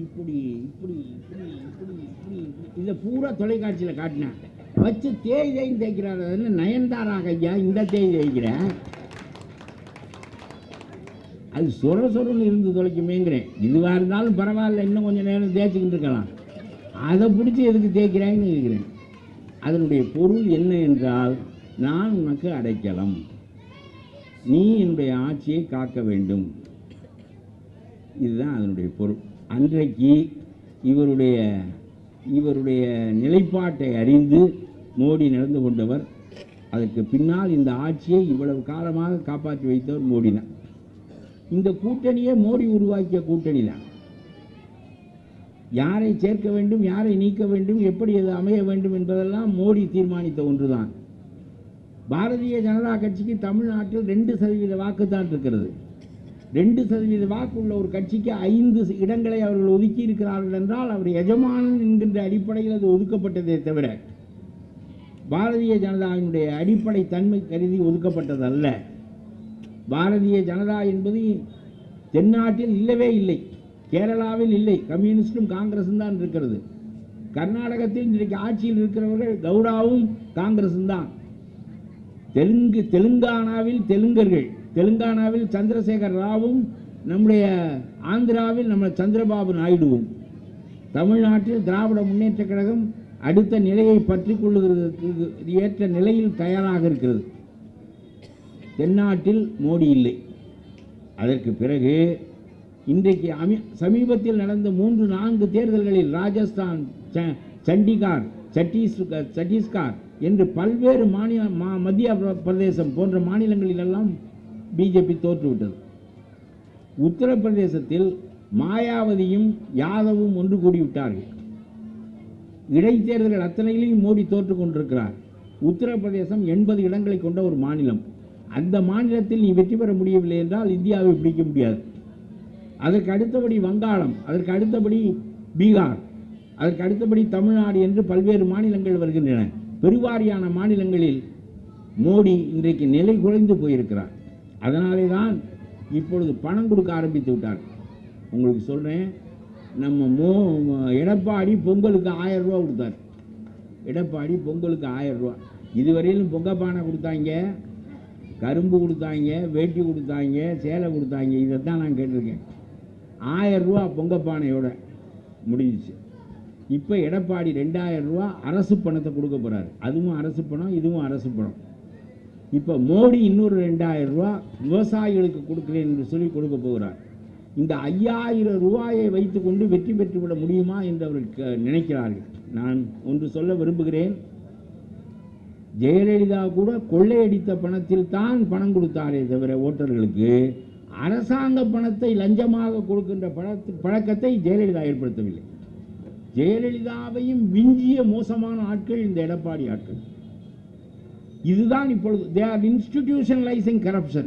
இப்படி இப்படி இப்படி இப்படி இப்படி இதை பூரா தொலைக்காட்சியில் காட்டினேன். வச்சு தேய் தேய்ன்னு தேய்க்கிறார். அதுன்னு நயன்தாரா கையா இந்த தேய் தேய்க்கிறேன், அது சொர சொரன்னு இருந்து தொலைக்குமேங்கிறேன். இதுவாக இருந்தாலும் பரவாயில்ல, இன்னும் கொஞ்சம் நேரம் தேய்ச்சிக்கிட்டு இருக்கலாம், அதை பிடிச்சி எதுக்கு தேய்க்கிறாங்கன்னு கேட்குறேன். அதனுடைய பொருள் என்ன என்றால், நான் உனக்கு அடைக்கலம், நீ என்னுடைய ஆட்சியை காக்க வேண்டும், இதுதான் அதனுடைய பொருள். அன்றைக்கு இவருடைய நிலைப்பாட்டை அறிந்து மோடி நடந்து கொண்டவர். அதற்கு பின்னால் இந்த ஆட்சியை இவ்வளவு காலமாக காப்பாற்றி வைத்தவர் மோடி தான். இந்த கூட்டணியே மோடி உருவாக்கிய கூட்டணி தான். யாரை சேர்க்க வேண்டும், யாரை நீக்க வேண்டும், எப்படி அது அமைய வேண்டும் என்பதெல்லாம் மோடி தீர்மானித்த ஒன்றுதான். பாரதிய ஜனதா கட்சிக்கு தமிழ்நாட்டில் 2% வாக்கு தான் இருக்கிறது. 2% வாக்கு உள்ள ஒரு கட்சிக்கு 5 இடங்களை அவர்கள் ஒதுக்கி இருக்கிறார்கள் என்றால் அவர் எஜமானன் என்கின்ற அடிப்படையில் அது ஒதுக்கப்பட்டதே தவிர பாரதிய ஜனதாவினுடைய அடிப்படை தன்மை கருதி ஒதுக்கப்பட்டதல்ல. பாரதிய ஜனதா என்பது தென்னாட்டில் இல்லவே இல்லை, கேரளாவில் இல்லை, கம்யூனிஸ்டும் காங்கிரஸும் தான் இருக்கிறது. கர்நாடகத்தில் இன்றைக்கு ஆட்சியில் இருக்கிறவர்கள் கவுடாவும் காங்கிரஸும் தான். தெலுங்கானாவில் தெலுங்கர்கள், தெலுங்கானாவில் சந்திரசேகர் ராவும், நம்முடைய ஆந்திராவில் நம்ம சந்திரபாபு நாயுடுவும். தமிழ்நாட்டில் திராவிட முன்னேற்ற கழகம் அடுத்த நிலையை பற்றி கொள்ளுகிறதுக்கு ஏற்ற நிலையில் தயாராக இருக்கிறது. தென்னாட்டில் மோடி இல்லை. அதற்கு பிறகு இன்றைக்கு சமீபத்தில் நடந்த 3-4 தேர்தல்களில் ராஜஸ்தான், சண்டிகார், சத்தீஸ்கர் என்று பல்வேறு மத்திய பிரதேசம் போன்ற மாநிலங்களிலெல்லாம் பிஜேபி தோற்றுவிட்டது. உத்தரப்பிரதேசத்தில் மாயாவதியும் யாதவும் ஒன்று கூடிவிட்டார்கள். இடைத்தேர்தல்கள் அத்தனையிலையும் மோடி தோற்று கொண்டிருக்கிறார். உத்தரப்பிரதேசம் 80 இடங்களை கொண்ட ஒரு மாநிலம். அந்த மாநிலத்தில் நீ வெற்றி பெற முடியவில்லை என்றால் இந்தியாவை பிடிக்க முடியாது. அதற்கு அடுத்தபடி வங்காளம், அதற்கு அடுத்தபடி பீகார், அதற்கு அடுத்தபடி தமிழ்நாடு என்று பல்வேறு மாநிலங்கள் வருகின்றன. பெருவாரியான மாநிலங்களில் மோடி இன்றைக்கு நிலை குறைந்து போயிருக்கிறார். அதனாலே தான் இப்பொழுது பணம் கொடுக்க ஆரம்பித்து விட்டார். உங்களுக்கு சொல்கிறேன், நம்ம எடப்பாடி பொங்கலுக்கு 1000 ரூபா கொடுத்தார். எடப்பாடி பொங்கலுக்கு 1000 ரூபா. இதுவரையிலும் பொங்கப்பானை கொடுத்தாங்க, கரும்பு கொடுத்தாங்க, வேட்டி கொடுத்தாங்க, சேலை கொடுத்தாங்க. இதைத்தான் நான் கேட்டிருக்கேன். 1000 ரூபா பொங்கப்பானையோட முடிஞ்சிச்சு. இப்போ எடப்பாடி 2000 ரூபா அரசு பணத்தை கொடுக்க போகிறார். அதுவும் அரசு பணம், இதுவும் அரசு பணம். இப்போ மோடி இன்னொரு 2000 ரூபா விவசாயிகளுக்கு கொடுக்குறேன் என்று சொல்லி கொடுக்க போகிறார். இந்த 5000 ரூபாயை வைத்துக்கொண்டு வெற்றி பெற்றுவிட முடியுமா என்று அவர்கள் நினைக்கிறார்கள். நான் ஒன்று சொல்ல விரும்புகிறேன். ஜெயலலிதா கூட கொள்ளையடித்த பணத்தில் தான் பணம் கொடுத்தாரே தவிர ஓட்டர்களுக்கு அரசாங்க பணத்தை லஞ்சமாக கொடுக்கின்ற பழக்கத்தை ஜெயலலிதா ஏற்படுத்தவில்லை. ஜெயலலிதாவையும் விஞ்சிய மோசமான ஆட்கள் இந்த எடப்பாடி ஆட்கள். இதுதான் இப்பொழுது they are institutionalizing corruption.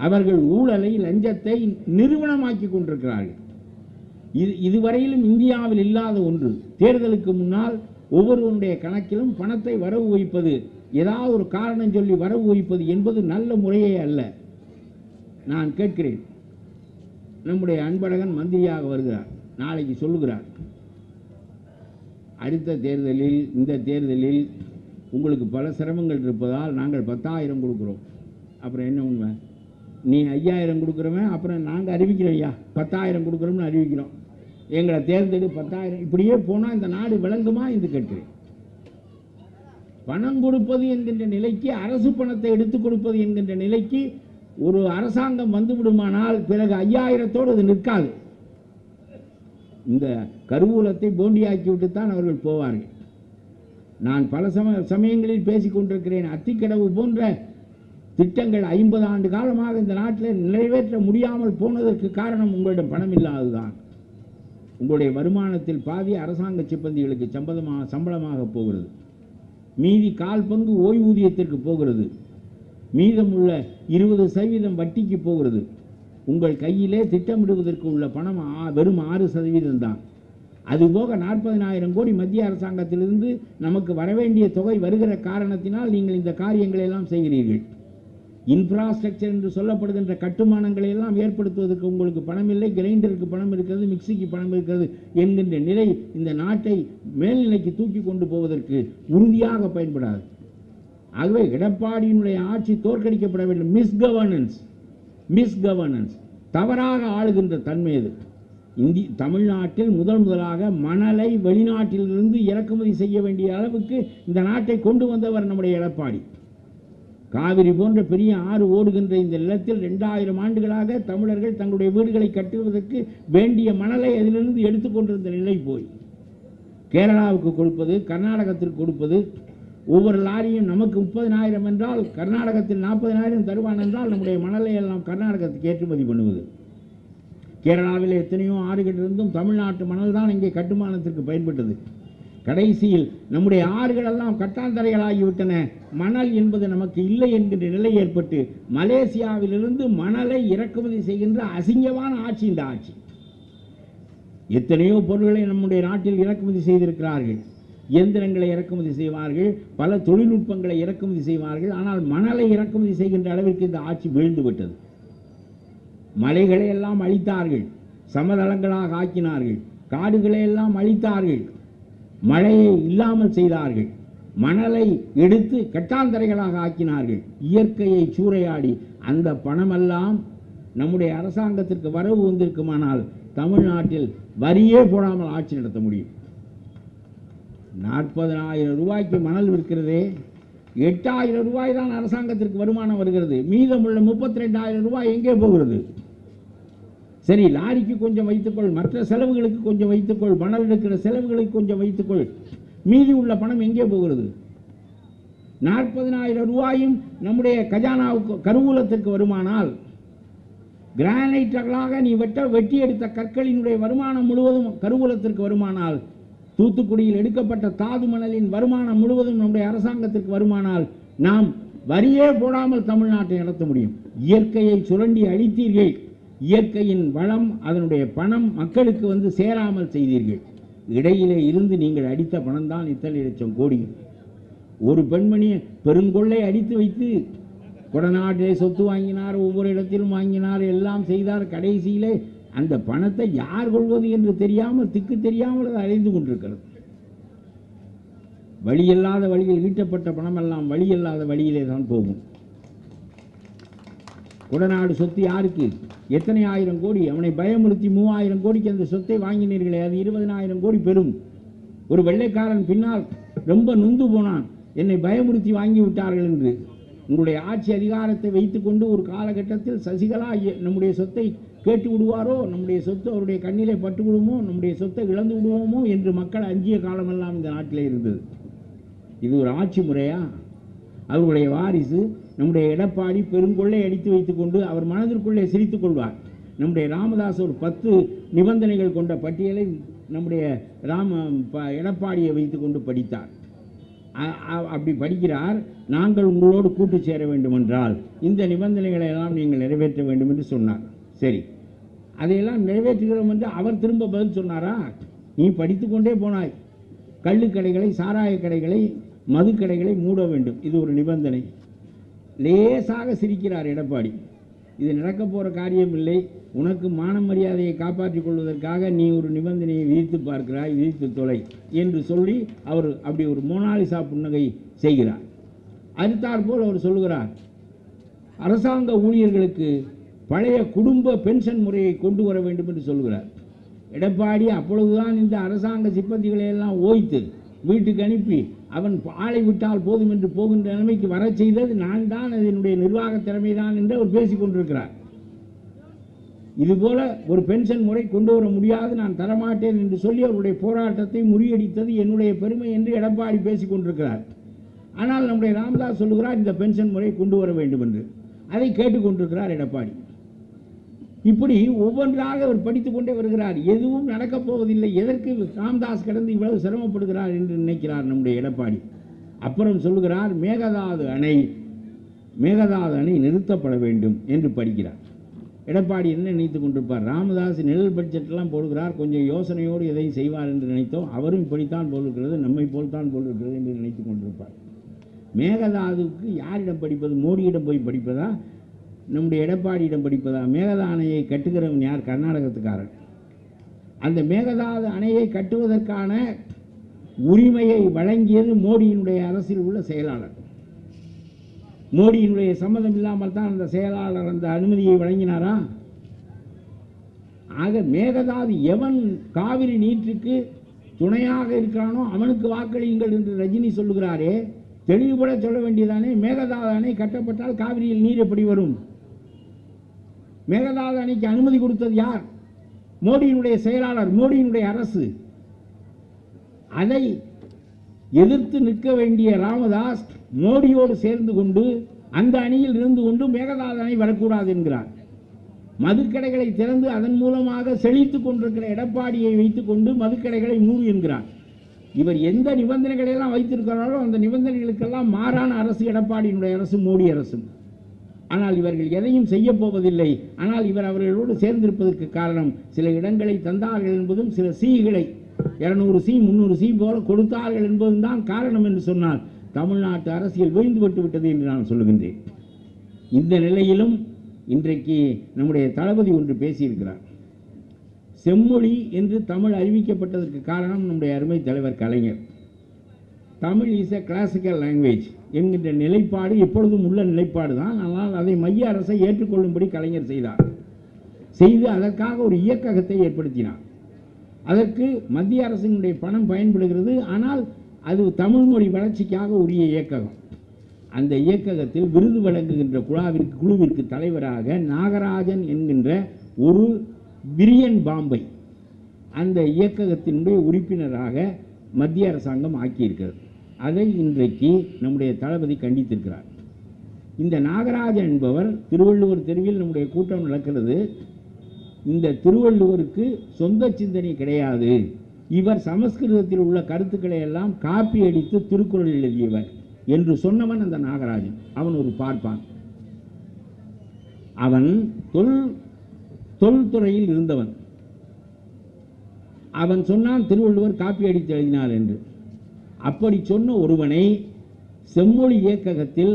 அவர்கள் ஊழலை, லஞ்சத்தை நிறுவனமாக்கி கொண்டிருக்கிறார்கள். இதுவரையிலும் இந்தியாவில் இல்லாத ஒன்று. தேர்தலுக்கு முன்னால் ஒவ்வொருவருடைய கணக்கிலும் பணத்தை வரவு வைப்பது, ஏதாவது ஒரு காரணம் சொல்லி வரவு வைப்பது என்பது நல்ல முறையே அல்ல. நான் கேட்கிறேன், நம்முடைய அன்பழகன் மந்திரியாக வருகிறார், நாளைக்கு சொல்லுகிறார், அடுத்த தேர்தலில், இந்த தேர்தலில் உங்களுக்கு பல சிரமங்கள் இருப்பதால் நாங்கள் 10,000 கொடுக்குறோம். அப்புறம் என்ன உண்மை? நீ 5000 கொடுக்குறவன், அப்புறம் நாங்கள் அறிவிக்கிறோம், ஐயா 10,000 கொடுக்குறோம்னு அறிவிக்கிறோம், எங்களை தேர்ந்தெடு 10,000. இப்படியே போனால் இந்த நாடு விளங்குமா என்று கேட்கிறேன். பணம் கொடுப்பது என்கின்ற நிலைக்கு, அரசு பணத்தை எடுத்துக் கொடுப்பது என்கின்ற நிலைக்கு ஒரு அரசாங்கம் வந்து விடுமானால் பிறகு 5000தோடு அது நிற்காது. இந்த கருவூலத்தை போண்டியாக்கிவிட்டுத்தான் அவர்கள் போவார்கள். நான் பல சமயங்களில் பேசிக் கொண்டிருக்கிறேன். அத்திக்கடவு போன்ற திட்டங்கள் 50 ஆண்டு காலமாக இந்த நாட்டில் நிறைவேற்ற முடியாமல் போனதற்கு காரணம் உங்களிடம் பணம் இல்லாததுதான். உங்களுடைய வருமானத்தில் பாதி அரசாங்க சிப்பந்திகளுக்கு சம்பளமாக போகிறது, மீதி 1/4 பங்கு ஓய்வூதியத்திற்கு போகிறது, மீதமுள்ள 20% வட்டிக்கு போகிறது. உங்கள் கையிலே திட்டமிடுவதற்கு உள்ள பணம் வெறும் 6% தான். அதுபோக 40,000 கோடி மத்திய அரசாங்கத்திலிருந்து நமக்கு வரவேண்டிய தொகை வருகிற காரணத்தினால் நீங்கள் இந்த காரியங்களை எல்லாம் செய்கிறீர்கள். இன்ஃப்ராஸ்ட்ரக்சர் என்று சொல்லப்படுகின்ற கட்டுமானங்களை எல்லாம் ஏற்படுத்துவதற்கு உங்களுக்கு பணம் இல்லை. கிரைண்டருக்கு பணம் இருக்கிறது, மிக்சிக்கு பணம் இருக்கிறது என்கின்ற நிலை இந்த நாட்டை மேல்நிலைக்கு தூக்கி கொண்டு போவதற்கு உறுதியாக பயன்படாது. ஆகவே எடப்பாடியினுடைய ஆட்சி தோற்கடிக்கப்பட வேண்டும். மிஸ்கவர்னன்ஸ், தவறாக ஆளுகின்ற தன்மை. இது தமிழ்நாட்டில் முதலாக மணலை வெளிநாட்டிலிருந்து இறக்குமதி செய்ய வேண்டிய அளவுக்கு இந்த நாட்டை கொண்டு வந்தவர் நம்முடைய எடப்பாடி. காவிரி போன்ற பெரிய ஆறு ஓடுகின்ற இந்த நிலத்தில் 2000 ஆண்டுகளாக தமிழர்கள் தங்களுடைய வீடுகளை கட்டுவதற்கு வேண்டிய மணலை அதிலிருந்து எடுத்துக்கொண்டிருந்த நிலை போய் கேரளாவுக்கு கொடுப்பது, கர்நாடகத்திற்கு கொடுப்பது, ஒவ்வொரு லாரியும் நமக்கு 30,000 என்றால் கர்நாடகத்தில் 40,000 தருவான் என்றால் நம்முடைய மணலை எல்லாம் கர்நாடகத்துக்கு ஏற்றுமதி பண்ணுவது. கேரளாவில் எத்தனையோ ஆறுகள் இருந்தும் தமிழ்நாட்டு மணல் தான் இங்கே கட்டுமானத்திற்கு பயன்பட்டது. கடைசியில் நம்முடைய ஆறுகளெல்லாம் கட்டாந்தரைகளாகிவிட்டன, மணல் என்பது நமக்கு இல்லை என்கின்ற நிலை ஏற்பட்டு மலேசியாவிலிருந்து மணலை இறக்குமதி செய்கின்ற அசிங்கமான ஆட்சி இந்த ஆட்சி. எத்தனையோ பொருட்களை நம்முடைய நாட்டில் இறக்குமதி செய்திருக்கிறார்கள். இயந்திரங்களை இறக்குமதி செய்வார்கள், பல தொழில்நுட்பங்களை இறக்குமதி செய்வார்கள். ஆனால் மணலை இறக்குமதி செய்கின்ற அளவிற்கு இந்த ஆட்சி வீழ்ந்து விட்டது. மலைகளை எல்லாம் அழித்தார்கள், சமதளங்களாக ஆக்கினார்கள், காடுகளை எல்லாம் அழித்தார்கள், மழையை இல்லாமல் செய்தார்கள், மணலை எடுத்து கட்டாந்தரைகளாக ஆக்கினார்கள், இயற்கையை சூறையாடி. அந்த பணமெல்லாம் நம்முடைய அரசாங்கத்திற்கு வரவு வந்திருக்குமானால் தமிழ்நாட்டில் வரியே போடாமல் ஆட்சி நடத்த முடியும். 40,000 ரூபாய்க்கு மணல் விற்கிறதே, 8,000 ரூபாய் தான் அரசாங்கத்திற்கு வருமானம் வருகிறது. மீதமுள்ள 32,000 ரூபாய் எங்கே போகிறது? சரி, லாரிக்கு கொஞ்சம் வைத்துக்கொள், மற்ற செலவுகளுக்கு கொஞ்சம் வைத்துக்கொள், மணல் எடுக்கிற செலவுகளுக்கு கொஞ்சம் வைத்துக்கொள், மீதி உள்ள பணம் எங்கே போகிறது? 40,000 ரூபாயும் நம்முடைய கஜானாவுக்கு கருவூலத்திற்கு வருமானால், கிரானைட்டாக நீ வெட்டி எடுத்த கற்களினுடைய வருமானம் முழுவதும் கருவூலத்திற்கு வருமானால் தூத்துக்குடியில் எடுக்கப்பட்ட தாது மணலின் வருமானம் முழுவதும் நம்முடைய அரசாங்கத்திற்கு வருமானால் நாம் வரியே போடாமல் தமிழ்நாட்டை நடத்த முடியும். இயற்கையை சுரண்டி அழித்தீர்கள். இயற்கையின் வளம், அதனுடைய பணம் மக்களுக்கு வந்து சேராமல் செய்தீர்கள். இடையிலே இருந்து நீங்கள் அடித்த பணம் தான் இத்தனை லட்சம் கோடி. ஒரு பெண்மணி பெருங்கொள்ளை அடித்து வைத்து கொடநாட்டிலே சொத்து வாங்கினார், ஒவ்வொரு இடத்திலும் வாங்கினார், எல்லாம் செய்தார். கடைசியிலே அந்த பணத்தை யார் கொள்வது என்று தெரியாமல், திக்கு தெரியாமல் அது அழிந்து கொண்டிருக்கிறது. வழியில்லாத வழியில் ஈட்டப்பட்ட பணமெல்லாம் வழியில்லாத வழியிலே தான் போகும். கொடநாடு சொத்து யாருக்கு? எத்தனை ஆயிரம் கோடி. அவனை பயமுறுத்தி 3000 கோடிக்கு அந்த சொத்தை வாங்கினீர்களே, அது 20,000 கோடி பெறும். ஒரு வெள்ளைக்காரன் பின்னால் ரொம்ப நொந்து போனான், என்னை பயமுறுத்தி வாங்கி விட்டார்கள் என்று. உங்களுடைய ஆட்சி அதிகாரத்தை வைத்துக்கொண்டு ஒரு காலகட்டத்தில் சசிகலா நம்முடைய சொத்தை கேட்டு விடுவாரோ, நம்முடைய சொத்து அவருடைய கண்ணிலே பட்டு விடுமோ, நம்முடைய சொத்தை இழந்து விடுவோமோ என்று மக்கள் அஞ்சிய காலமெல்லாம் இந்த நாட்டிலே இருந்தது. இது ஒரு ஆட்சி முறையா? அவருடைய வாரிசு நம்முடைய எடப்பாடி பெருங்கொள்ளை அடித்து வைத்துக்கொண்டு அவர் மனதிற்குள்ளே சிரித்துக் கொள்வார். நம்முடைய ராமதாஸ் ஒரு 10 நிபந்தனைகள் கொண்ட பட்டியலை நம்முடைய எடப்பாடியை வைத்துக்கொண்டு படித்தார். அப்படி படிக்கிறார். நாங்கள் உங்களோடு கூட்டு சேர வேண்டுமென்றால் இந்த நிபந்தனைகளை எல்லாம் நீங்கள் நிறைவேற்ற வேண்டும் என்று சொன்னார். சரி, அதையெல்லாம் நிறைவேற்றுகிறோம் என்று அவர் திரும்ப பதில் சொன்னாரா? நீ படித்துக்கொண்டே போனாய். கள்ளுக்கடைகளை, சாராய கடைகளை, மதுக்கடைகளை மூட வேண்டும், இது ஒரு நிபந்தனை. லேசாக சிரிக்கிறார் எடப்பாடி. இது நடக்க போகிற காரியம் இல்லை. உனக்கு மான மரியாதையை காப்பாற்றிக் கொள்வதற்காக நீ ஒரு நிபந்தனையை விதித்து பார்க்கிறாய், விதித்து தொலை என்று சொல்லி அவர் அப்படி ஒரு மோனாலிசா புன்னகை செய்கிறார். அடுத்தாற்போல் அவர் சொல்லுகிறார், அரசாங்க ஊழியர்களுக்கு பழைய குடும்ப பென்ஷன் முறையை கொண்டு வர வேண்டும் என்று சொல்கிறார். எடப்பாடி அப்பொழுதுதான் இந்த அரசாங்க சிப்பந்திகளை எல்லாம் ஓய்த்து வீட்டுக்கு அனுப்பி அவன் ஆளை விட்டால் போதும் என்று போகின்ற நிலைமைக்கு வர செய்தது நான் தான், அதனுடைய நிர்வாக திறமைதான் என்று அவர் பேசிக் கொண்டிருக்கிறார். இதுபோல ஒரு பென்ஷன் முறை கொண்டு வர முடியாது, நான் தரமாட்டேன் என்று சொல்லி அவருடைய போராட்டத்தை முறியடித்தது என்னுடைய பெருமை என்று எடப்பாடி பேசிக் கொண்டிருக்கிறார். ஆனால் நம்முடைய ராமதாஸ் சொல்லுகிறார் இந்த பென்ஷன் முறை கொண்டு வர வேண்டும் என்று. அதை கேட்டுக்கொண்டிருக்கிறார் எடப்பாடி. இப்படி ஒவ்வொன்றாக அவர் படித்துக் கொண்டே வருகிறார். எதுவும் நடக்கப் போவதில்லை. எதற்கு ராமதாஸ் கடந்து இவ்வளவு சிரமப்படுகிறார் என்று நினைக்கிறார் நம்முடைய எடப்பாடி. அப்புறம் சொல்லுகிறார் மேகதாது அணை நிறுத்தப்பட வேண்டும் என்று படிக்கிறார். எடப்பாடி என்ன நினைத்துக் கொண்டிருப்பார்? ராமதாஸ் நிழல் பட்ஜெட்லாம் போடுகிறார், கொஞ்சம் யோசனையோடு எதையும் செய்வார் என்று நினைத்தோம். அவரும் இப்படித்தான் போலிருக்கிறது, நம்மை போல்தான் போலிருக்கிறது என்று நினைத்துக் கொண்டிருப்பார். மேகதாதுவுக்கு யாரிடம் படிப்பது? மோடியிடம் போய் படிப்பதா, நம்முடைய எடப்பாடியிடம் படிப்பதா? மேகதாது அணையை கட்டுகிறவன் யார்? கர்நாடகத்துக்காரன். அந்த மேகதாது அணையை கட்டுவதற்கான உரிமையை வழங்கியது மோடியினுடைய அரசில் உள்ள செயலாளர். மோடியினுடைய சம்மதம் இல்லாமல் தான் அந்த செயலாளர் அந்த அனுமதியை வழங்கினாரா? ஆக மேகதாது எவன் காவிரி நீற்றுக்கு துணையாக இருக்கிறானோ அவனுக்கு வாக்களியுங்கள் என்று ரஜினி சொல்லுகிறாரே, தெளிவுபட சொல்ல வேண்டியதானே? மேகதாது அணை கட்டப்பட்டால் காவிரியில் நீர் எப்படி வரும்? மேகதாது அணைக்கு அனுமதி கொடுத்தது யார்? மோடியினுடைய செயலாளர், மோடியினுடைய அரசு. அதை எதிர்த்து நிற்க வேண்டிய ராமதாஸ் மோடியோடு சேர்ந்து கொண்டு அந்த அணியில் இருந்து கொண்டு மேகதாது அணை வரக்கூடாது என்கிறார். மதுக்கடைகளை திறந்து அதன் மூலமாக செழித்துக் கொண்டிருக்கிற எடப்பாடியை வைத்துக் கொண்டு மதுக்கடைகளை மூடு என்கிறார். இவர் எந்த நிபந்தனைகளை எல்லாம் வைத்திருக்கிறாரோ அந்த நிபந்தனைகளுக்கெல்லாம் மாறான அரசு எடப்பாடியினுடைய அரசு, மோடி அரசு. ஆனால் இவர்கள் எதையும் செய்ய போவதில்லை. ஆனால் இவர் அவர்களோடு சேர்ந்திருப்பதற்கு காரணம் சில இடங்களை தந்தார்கள் என்பதும் சில சீகளை 200 சி 300 சி போல கொடுத்தார்கள் என்பதும் தான் காரணம் என்று சொன்னால் தமிழ்நாட்டு அரசியல் வீழ்ந்துபட்டு விட்டது என்று நான் சொல்லுகின்றேன். இந்த நிலையிலும் இன்றைக்கு நம்முடைய தளபதி ஒன்று பேசியிருக்கிறார். செம்மொழி என்று தமிழ் அறிவிக்கப்பட்டதற்கு காரணம் நம்முடைய அருமை தலைவர் Kalaignar. Tamil is a classical language என்கின்ற நிலைப்பாடு எப்பொழுதும் உள்ள நிலைப்பாடு தான். ஆனால் அதை மைய அரசை ஏற்றுக்கொள்ளும்படி கலைஞர் செய்து அதற்காக ஒரு இயக்ககத்தை ஏற்படுத்தினார். அதற்கு மத்திய அரசினுடைய பணம் பயன்படுகிறது. ஆனால் அது தமிழ் மொழி வளர்ச்சிக்காக உரிய இயக்ககம். அந்த இயக்ககத்தில் விருது வழங்குகின்ற குழுவிற்கு தலைவராக நாகராஜன் என்கின்ற ஒரு பிரியன் பாம்பை அந்த இயக்ககத்தினுடைய உறுப்பினராக மத்திய அரசாங்கம் ஆக்கியிருக்கிறது. அதை இன்றைக்கு நம்முடைய தளபதி கண்டித்திருக்கிறார். இந்த நாகராஜன் என்பவர் திருவள்ளுவர் தெருவில் நம்முடைய கூட்டம் நடக்கிறது. இந்த திருவள்ளுவருக்கு சொந்த சிந்தனை கிடையாது, இவர் சமஸ்கிருதத்தில் உள்ள கருத்துக்களை எல்லாம் காப்பி அடித்து திருக்குறள் எழுதியவர் என்று சொன்னவன் அந்த நாகராஜன். அவன் ஒரு பார்ப்பான். அவன் தொல்துறையில் இருந்தவன். அவன் சொன்னான் திருவள்ளுவர் காப்பி அடித்து எழுதினார் என்று. அப்படி சொன்ன ஒருவனை செம்மொழி இயக்ககத்தில்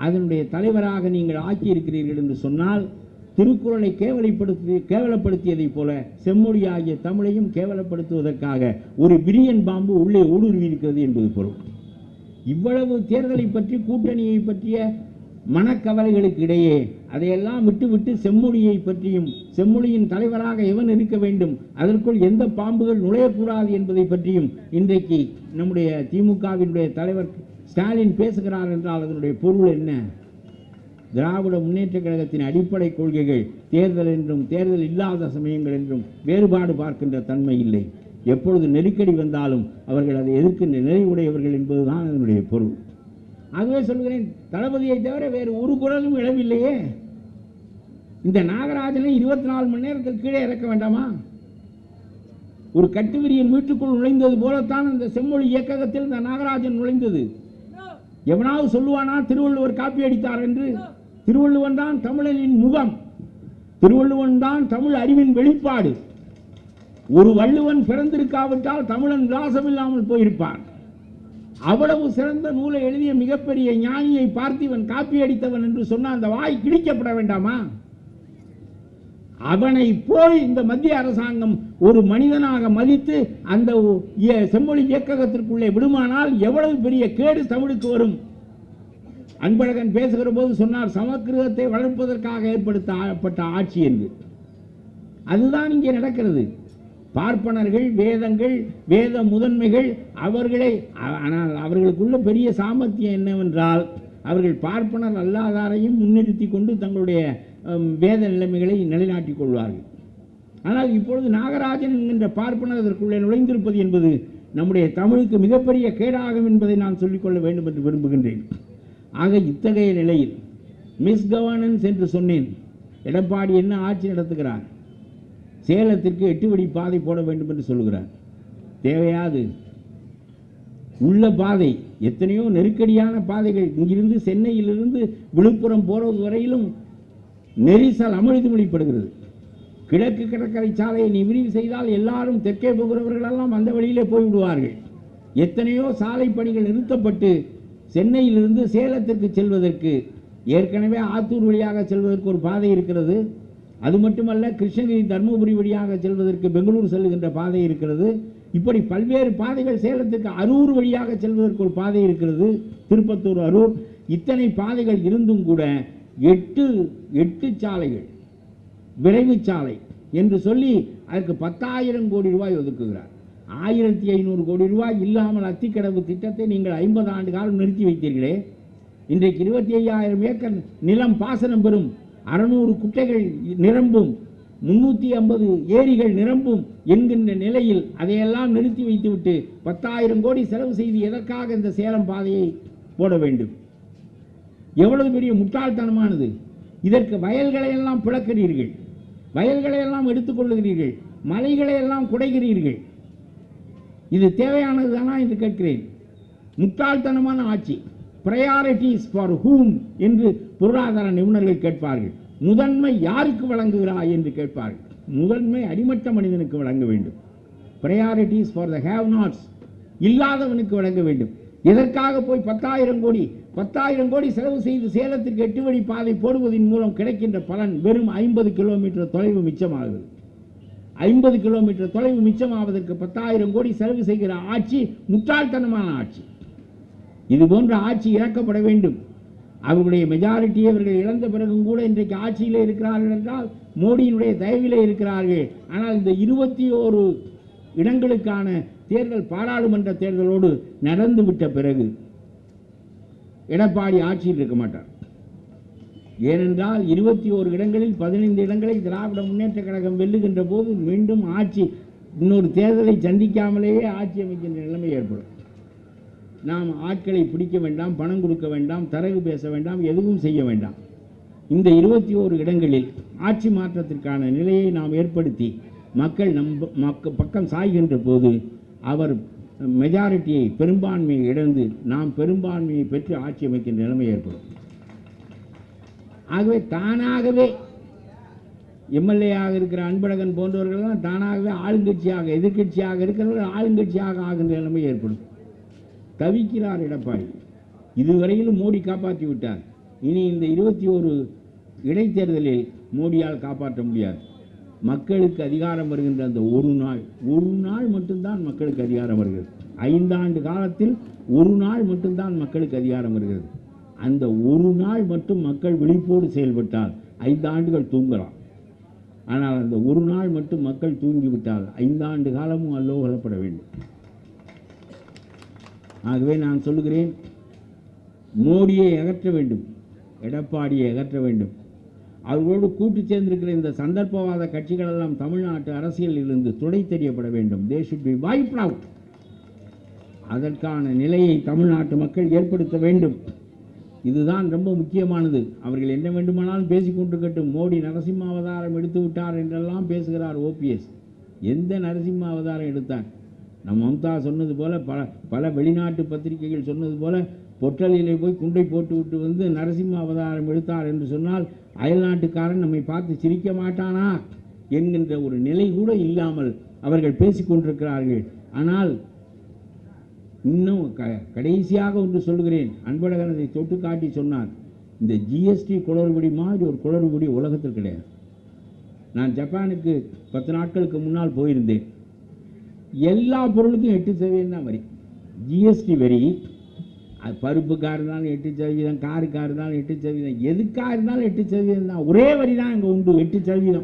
அதனுடைய தலைவராக நீங்கள் ஆக்கியிருக்கிறீர்கள் என்று சொன்னால் திருக்குறளை கேவலப்படுத்தியதைப் போல செம்மொழி ஆகிய தமிழையும் கேவலப்படுத்துவதற்காக ஒரு பிரியன் பாம்பு உள்ளே ஊடுருவி இருக்கிறது என்பது பொருள். இவ்வளவு தேர்தலை பற்றி கூட்டணியை பற்றிய மனக்கவலைகளுக்கு இடையே அதையெல்லாம் விட்டுவிட்டு செம்மொழியை பற்றியும் செம்மொழியின் தலைவராக எவன் இருக்க வேண்டும், அதற்குள் எந்த பாம்புகள் நுழையக்கூடாது என்பதை பற்றியும் இன்றைக்கு நம்முடைய திமுகவினுடைய தலைவர் ஸ்டாலின் பேசுகிறார் என்றால் அதனுடைய பொருள் என்ன? திராவிட முன்னேற்ற கழகத்தின் அடிப்படை கொள்கைகள் தேர்தல் என்றும் தேர்தல் இல்லாத சமயங்கள் என்றும் வேறுபாடு பார்க்கின்ற தன்மை இல்லை. எப்பொழுது நெருக்கடி வந்தாலும் அவர்கள் அதை எதிர்க்கின்ற நிலையுடையவர்கள் என்பதுதான் அதனுடைய பொருள். ஆகவே சொல்கிறேன், தளபதியை தவிர வேறு ஒரு குரலும் இழவில்லையே. இந்த நாகராஜனை 24 மணி நேரத்தில் கீழே இறக்க வேண்டாமா? ஒரு கட்டுவிரியின் வீட்டுக்குள் நுழைந்தது போலத்தான் இந்த செம்மொழி இயக்ககத்தில் இந்த நாகராஜன் நுழைந்தது. எவனாவது சொல்லுவானா திருவள்ளுவர் காப்பி அடித்தார் என்று? திருவள்ளுவன் தான் தமிழனின் முகம், திருவள்ளுவன் தான் தமிழ் அறிவின் வெளிப்பாடு. ஒரு வள்ளுவன் பிறந்திருக்காவிட்டால் தமிழன் விலாசம் இல்லாமல் போயிருப்பான். அவ்வளவு சிறந்த நூலை எழுதிய மிகப்பெரிய ஞானியை பார்த்திவன் காப்பி அடித்தவன் என்று சொன்ன அந்த வாய் கிழிக்கப்பட வேண்டாமா? அவனை போய் இந்த மத்திய அரசாங்கம் ஒரு மனிதனாக மதித்து அந்த செம்மொழி இயக்ககத்திற்குள்ளே விடுமானால் எவ்வளவு பெரிய கேடு தமிழுக்கு வரும். அன்பழகன் பேசுகிற போது சொன்னார், சமஸ்கிருதத்தை வளர்ப்பதற்காக ஏற்படுத்தப்பட்ட ஆட்சி என்று. அதுதான் இங்கே நடக்கிறது. பார்ப்பனர்கள் வேதங்கள் வேத முதன்மைகள் அவர்களை, ஆனால் அவர்களுக்குள்ள பெரிய சாமர்த்தியம் என்னவென்றால் அவர்கள் பார்ப்பனர் அல்லாதாரையும் முன்னிறுத்தி கொண்டு தங்களுடைய வேத நிலைமைகளை நிலைநாட்டிக் கொள்வார்கள். ஆனால் இப்பொழுது நாகராஜன் என்கின்ற பார்ப்பனர் அதற்குள்ளே நுழைந்திருப்பது என்பது நம்முடைய தமிழுக்கு மிகப்பெரிய கேடாகும் என்பதை நான் சொல்லிக்கொள்ள வேண்டும் என்று விரும்புகின்றேன். ஆக இத்தகைய நிலையில் மிஸ்கவர்னன்ஸ் என்று சொன்னேன். எடப்பாடி என்ன ஆட்சி நடத்துகிறார்? சேலத்திற்கு 8 வழி பாதை போட வேண்டும் என்று சொல்லுகிறார். தேவையாது உள்ள பாதை எத்தனையோ நெருக்கடியான பாதைகள். இங்கிருந்து சென்னையிலிருந்து விழுப்புரம் போறது வரையிலும் நெரிசல் அமளிதுமளிப்படுகிறது. கிழக்கு கடற்கரை சாலையை நீ விரிவு செய்தால் எல்லாரும் தெற்கே போகிறவர்களெல்லாம் அந்த வழியிலே போய்விடுவார்கள். எத்தனையோ சாலை பணிகள் நிறுத்தப்பட்டு சென்னையிலிருந்து சேலத்திற்கு செல்வதற்கு, ஏற்கனவே ஆத்தூர் வழியாக செல்வதற்கு ஒரு பாதை இருக்கிறது. அது மட்டுமல்ல, கிருஷ்ணகிரி தர்மபுரி வழியாக செல்வதற்கு பெங்களூர் செல்லுகின்ற பாதை இருக்கிறது. இப்படி பல்வேறு பாதைகள், சேலத்துக்கு அரூர் வழியாக செல்வதற்கு ஒரு பாதை இருக்கிறது, திருப்பத்தூர் அரூர். இத்தனை பாதைகள் இருந்தும் கூட 8 சாலைகள் விரைவு சாலை என்று சொல்லி அதற்கு 10,000 கோடி ரூபாய் ஒதுக்குகிறார். 1,500 கோடி ரூபாய் இல்லாமல் அத்திக்கடவு திட்டத்தை நீங்கள் 50 ஆண்டு காலம் நிறுத்தி வைத்தீர்களே. இன்றைக்கு 25,000 ஏக்கர் நிலம் பாசனம் பெறும், 600 குட்டைகள் நிரம்பும், 350 ஏரிகள் நிரம்பும் என்கின்ற நிலையில் அதையெல்லாம் நிறுத்தி வைத்துவிட்டு 10,000 கோடி செலவு செய்து எதற்காக இந்த சேலம் பாதையை போட வேண்டும்? எவ்வளவு பெரிய முட்டாள்தனமானது! இதற்கு வயல்களை எல்லாம் பிளக்கிறீர்கள், வயல்களை எல்லாம் எடுத்துக்கொள்ளுகிறீர்கள், மலைகளை எல்லாம் குடைகிறீர்கள். இது தேவையானது தானா என்று கேட்கிறேன். முட்டாள்தனமான ஆட்சி. பிரையாரிட்டிஸ் ஃபார் ஹூம் என்று பொருளாதார நிபுணர்கள் கேட்பார்கள். முதன்மை யாருக்கு வழங்குகிறாய் என்று கேட்பார்கள். முதன்மை அடிமட்ட மனிதனுக்கு வழங்க வேண்டும். பிரையாரிட்டிஸ் ஃபார் த ஹேவ் நாட்ஸ், இல்லாதவனுக்கு வழங்க வேண்டும். எதற்காக போய் 10,000 கோடி செலவு செய்து சேலத்திற்கு 8 வழி பாதை போடுவதன் மூலம் கிடைக்கின்ற பலன் வெறும் 50 கிலோமீட்டர் தொலைவு மிச்சமாகுது. 50 கிலோமீட்டர் தொலைவு மிச்சமாவதற்கு 10,000 கோடி செலவு செய்கிற ஆட்சி முட்டாள்தனமான ஆட்சி. இது போன்ற ஆட்சி இறக்கப்பட வேண்டும். அவர்களுடைய மெஜாரிட்டி அவர்கள் இழந்த பிறகும் கூட இன்றைக்கு ஆட்சியிலே இருக்கிறார்கள் என்றால் மோடியினுடைய தயவிலே இருக்கிறார்கள். ஆனால் இந்த 21 இடங்களுக்கான தேர்தல் பாராளுமன்ற தேர்தலோடு நடந்துவிட்ட பிறகு எடப்பாடி ஆட்சியில் இருக்க மாட்டார். ஏனென்றால் 21 இடங்களில் 15 இடங்களை திராவிட முன்னேற்ற கழகம் வெல்லுகின்ற போது மீண்டும் ஆட்சி, இன்னொரு தேர்தலை சந்திக்காமலேயே ஆட்சி அமைக்கின்ற நிலைமை ஏற்படும். நாம் ஆட்களை பிடிக்க வேண்டாம், பணம் கொடுக்க வேண்டாம், தரகு பேச வேண்டாம், எதுவும் செய்ய வேண்டாம். இந்த 21 இடங்களில் ஆட்சி மாற்றத்திற்கான நிலையை நாம் ஏற்படுத்தி மக்கள் பக்கம் சாய்கின்ற போது அவர் மெஜாரிட்டியை பெரும்பான்மையை இழந்து நாம் பெரும்பான்மையை பெற்று ஆட்சி அமைக்கின்ற நிலைமை ஏற்படும். ஆகவே தானாகவே எம்எல்ஏயாக இருக்கிற அன்பழகன் போன்றவர்கள் தான் தானாகவே ஆளுங்கட்சியாக எதிர்கட்சியாக இருக்கிறவர்கள் ஆளுங்கட்சியாக ஆகின்ற நிலைமை ஏற்படும். தவிக்கிறார் எடப்பாடி. இதுவரையிலும் மோடி காப்பாற்றி விட்டார். இனி இந்த 21 இடைத்தேர்தலில் மோடியால் காப்பாற்ற முடியாது. மக்களுக்கு அதிகாரம் வருகின்ற அந்த ஒரு நாள் மட்டும்தான் மக்களுக்கு அதிகாரம் வருகிறது. 5 ஆண்டு காலத்தில் ஒரு நாள் மட்டும்தான் மக்களுக்கு அதிகாரம் வருகிறது. அந்த ஒரு நாள் மட்டும் மக்கள் விழிப்போடு செயல்பட்டால் 5 ஆண்டுகள் தூங்கலாம். ஆனால் அந்த ஒரு நாள் மட்டும் மக்கள் தூங்கிவிட்டால் 5 ஆண்டு காலமும் அல்லோகலப்பட வேண்டும். ஆகவே நான் சொல்லுகிறேன், மோடியை அகற்ற வேண்டும், எடப்பாடியை அகற்ற வேண்டும். அவர்களோடு கூட்டு சேர்ந்திருக்கிற இந்த சந்தர்ப்பவாத கட்சிகள் எல்லாம் தமிழ்நாட்டு அரசியலில் இருந்து துடை தெரியப்பட வேண்டும். They should be wiped out. அதற்கான நிலையை தமிழ்நாட்டு மக்கள் ஏற்படுத்த வேண்டும். இதுதான் ரொம்ப முக்கியமானது. அவர்கள் என்ன வேண்டுமானாலும் பேசிக்கொண்டிருக்கட்டும். மோடி நரசிம்ம அவதாரம் எடுத்து விட்டார் என்றெல்லாம் பேசுகிறார் ஓபிஎஸ். எந்த நரசிம்ம அவதாரம் எடுத்தார்? நம் மம்தா சொன்னது போல, பல வெளிநாட்டு பத்திரிகைகள் சொன்னது போல, பொற்றலிலே போய் குண்டை போட்டு விட்டு வந்து நரசிம்ம அவதாரம் எடுத்தார் என்று சொன்னால் அயல்நாட்டுக்காரன் நம்மை பார்த்து சிரிக்க மாட்டானா என்கின்ற ஒரு நிலை கூட இல்லாமல் அவர்கள் பேசிக்கொண்டிருக்கிறார்கள். ஆனால் இன்னும் கடைசியாக ஒன்று சொல்கிறேன். அன்பழகன் அதை தொட்டு காட்டி சொன்னார், இந்த ஜிஎஸ்டி குளறுபடி மாதிரி ஒரு குளறுபடி உலகத்தில் கிடையாது. நான் ஜப்பானுக்கு 10 நாட்களுக்கு முன்னால் போயிருந்தேன். எல்லா பொருளுக்கும் 8% தான் வரி. ஜிஎஸ்டி வரி. அது பருப்புக்காக இருந்தாலும் 8%, காருக்காக இருந்தாலும் 8%, எதுக்காக இருந்தாலும் 8% தான். ஒரே வரி தான் இங்கே உண்டு, 8%.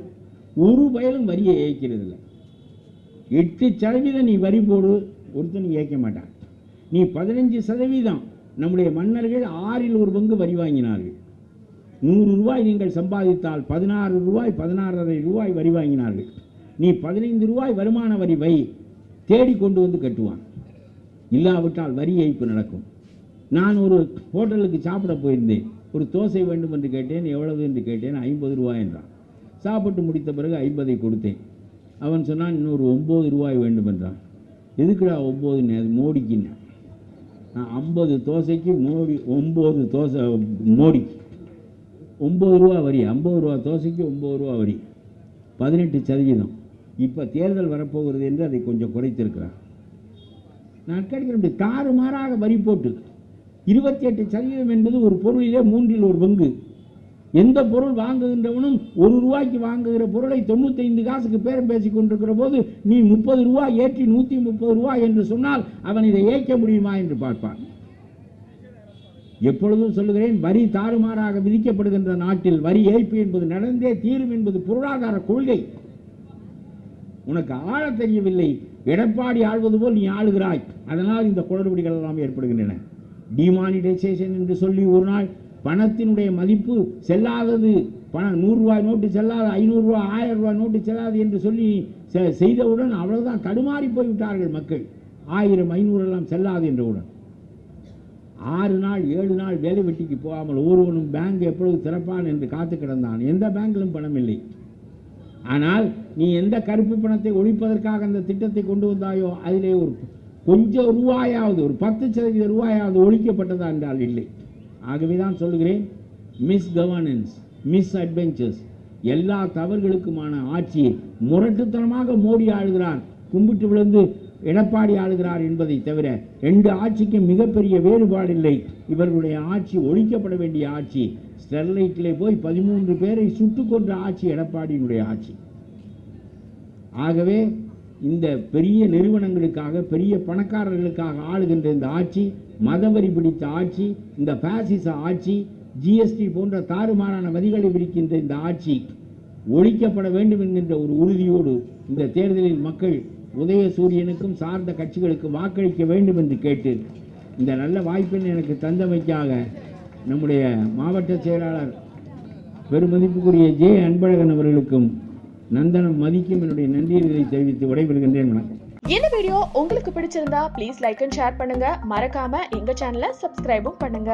ஒரு பயலும் வரியை ஏற்கிறது இல்லை. 8% நீ வரி போடு, ஒருத்தன் ஏற்க மாட்டான். நீ 15%. நம்முடைய மன்னர்கள் 6ல் 1 பங்கு வரி வாங்கினார்கள். 100 ரூபாய் நீங்கள் சம்பாதித்தால் 16 ரூபாய் 16.5 ரூபாய் வரி வாங்கினார்கள். நீ 15 ரூபாய் வருமான வரி வை, தேடி கொண்டு வந்து கட்டுவான். இல்லாவிட்டால் வரி ஏய்ப்பு நடக்கும். நான் ஒரு ஹோட்டலுக்கு சாப்பிட போயிருந்தேன். ஒரு தோசை வேண்டும் என்று கேட்டேன். எவ்வளவு என்று கேட்டேன். 50 ரூபாய் என்றான். சாப்பிட்டு முடித்த பிறகு 50 கொடுத்தேன். அவன் சொன்னான், இன்னொரு 9 ரூபாய் வேண்டும் என்றான். எதுக்குடா 9? அது மோடிக்குன்னு. 50 தோசைக்கு மோடி 9 தோசை மோடிக்கு 9 ரூபா வரி. 50 ரூபா தோசைக்கு 9 ரூபா வரி. 18%. இப்போ தேர்தல் வரப்போகிறது என்று அதை கொஞ்சம் குறைத்திருக்கிறார். நான் கேட்கிறேன், தாறுமாறாக வரி போட்டு 28% என்பது ஒரு பொருளிலே 3ல் 1 பங்கு. எந்த பொருள் வாங்குகின்றவனும் 1 ரூபாய்க்கு வாங்குகிற பொருளை 95 காசுக்கு பேரம் பேசிக் கொண்டிருக்கிற போது நீ 30 ரூபாய் ஏற்றி 130 ரூபாய் என்று சொன்னால் அவன் இதை ஏற்க முடியுமா என்று பார்ப்பான். எப்பொழுதும் சொல்லுகிறேன், வரி தாறுமாறாக விதிக்கப்படுகின்ற நாட்டில் வரி ஏய்ப்பு என்பது நடந்தே தீரும் என்பது பொருளாதார கொள்கை. உனக்கு ஆள தெரியவில்லை. எடப்பாடி ஆள்வது போல் நீ ஆளுகிறாய். அதனால் இந்த குளறுபடிகள் எல்லாம் ஏற்படுகின்றன. டிமானிட்டைசேஷன் என்று சொல்லி ஒரு நாள் பணத்தினுடைய மதிப்பு செல்லாதது, பணம் 100 ரூபாய் நோட்டு செல்லாது, 500 ரூபாய் 1000 ரூபாய் நோட்டு செல்லாது என்று சொல்லி செய்தவுடன் அவ்வளவுதான் தடுமாறி போய்விட்டார்கள் மக்கள். 1000 500 எல்லாம் செல்லாது என்றவுடன் 6 நாள் 7 நாள் வேலை வெட்டிக்கு போகாமல் ஒருவனும் பேங்க் எப்பொழுது திறப்பான் என்று காத்து கிடந்தான். எந்த பேங்கிலும் பணம் இல்லை. ஆனால் நீ எந்த கருப்பு பணத்தை ஒழிப்பதற்காக அந்த திட்டத்தை கொண்டு வந்தாயோ அதிலே ஒரு கொஞ்சம் ரூபாயாவது, ஒரு 10% ரூபாயாவது ஒழிக்கப்பட்டதா என்றால் இல்லை. ஆகவே தான் சொல்லுகிறேன், மிஸ் கவர்னன்ஸ், மிஸ் அட்வென்ச்சர்ஸ், எல்லா தவறுகளுக்குமான ஆட்சியை முரட்டுத்தனமாக மோடி ஆளுகிறார், கும்பிட்டு விழுந்து எடப்பாடி ஆளுகிறார் என்பதை தவிர 2 ஆட்சிக்கும் மிகப்பெரிய வேறுபாடு இல்லை. இவர்களுடைய ஆட்சி ஒழிக்கப்பட வேண்டிய ஆட்சி. ஸ்டெர்லைட்டிலே போய் 13 பேரை சுட்டுக் கொன்ற ஆட்சி எடப்பாடியினுடைய ஆட்சி. ஆகவே இந்த பெரிய நிறுவனங்களுக்காக, பெரிய பணக்காரர்களுக்காக ஆளுகின்ற இந்த ஆட்சி, மதவரி பிடித்த ஆட்சி, இந்த பாசிச ஆட்சி, ஜிஎஸ்டி போன்ற தாறுமாறான வரிகளை விதிக்கின்ற இந்த ஆட்சி ஒழிக்கப்பட வேண்டும் என்கின்ற ஒரு உறுதியோடு இந்த தேர்தலில் மக்கள் உதயசூரியனுக்கும் சார்ந்த கட்சிகளுக்கு வாக்களிக்க வேண்டும் என்று கேட்டு, இந்த நல்ல வாய்ப்பினை எனக்கு தந்தமைக்காக நம்முடைய மாவட்ட செயலாளர் பெருமதிப்புக்குரிய ஜே அன்பழகன் அவர்களுக்கும் நந்தனம் மதிக்கும் என்னுடைய நன்றியை தெரிவித்து விடைபெறுகின்றேன். வணக்கம். இந்த வீடியோ உங்களுக்கு பிடிச்சிருந்தா ப்ளீஸ் லைக் அண்ட் ஷேர் பண்ணுங்க. மறக்காம எங்க சேனலை சப்ஸ்கிரைபும் பண்ணுங்க.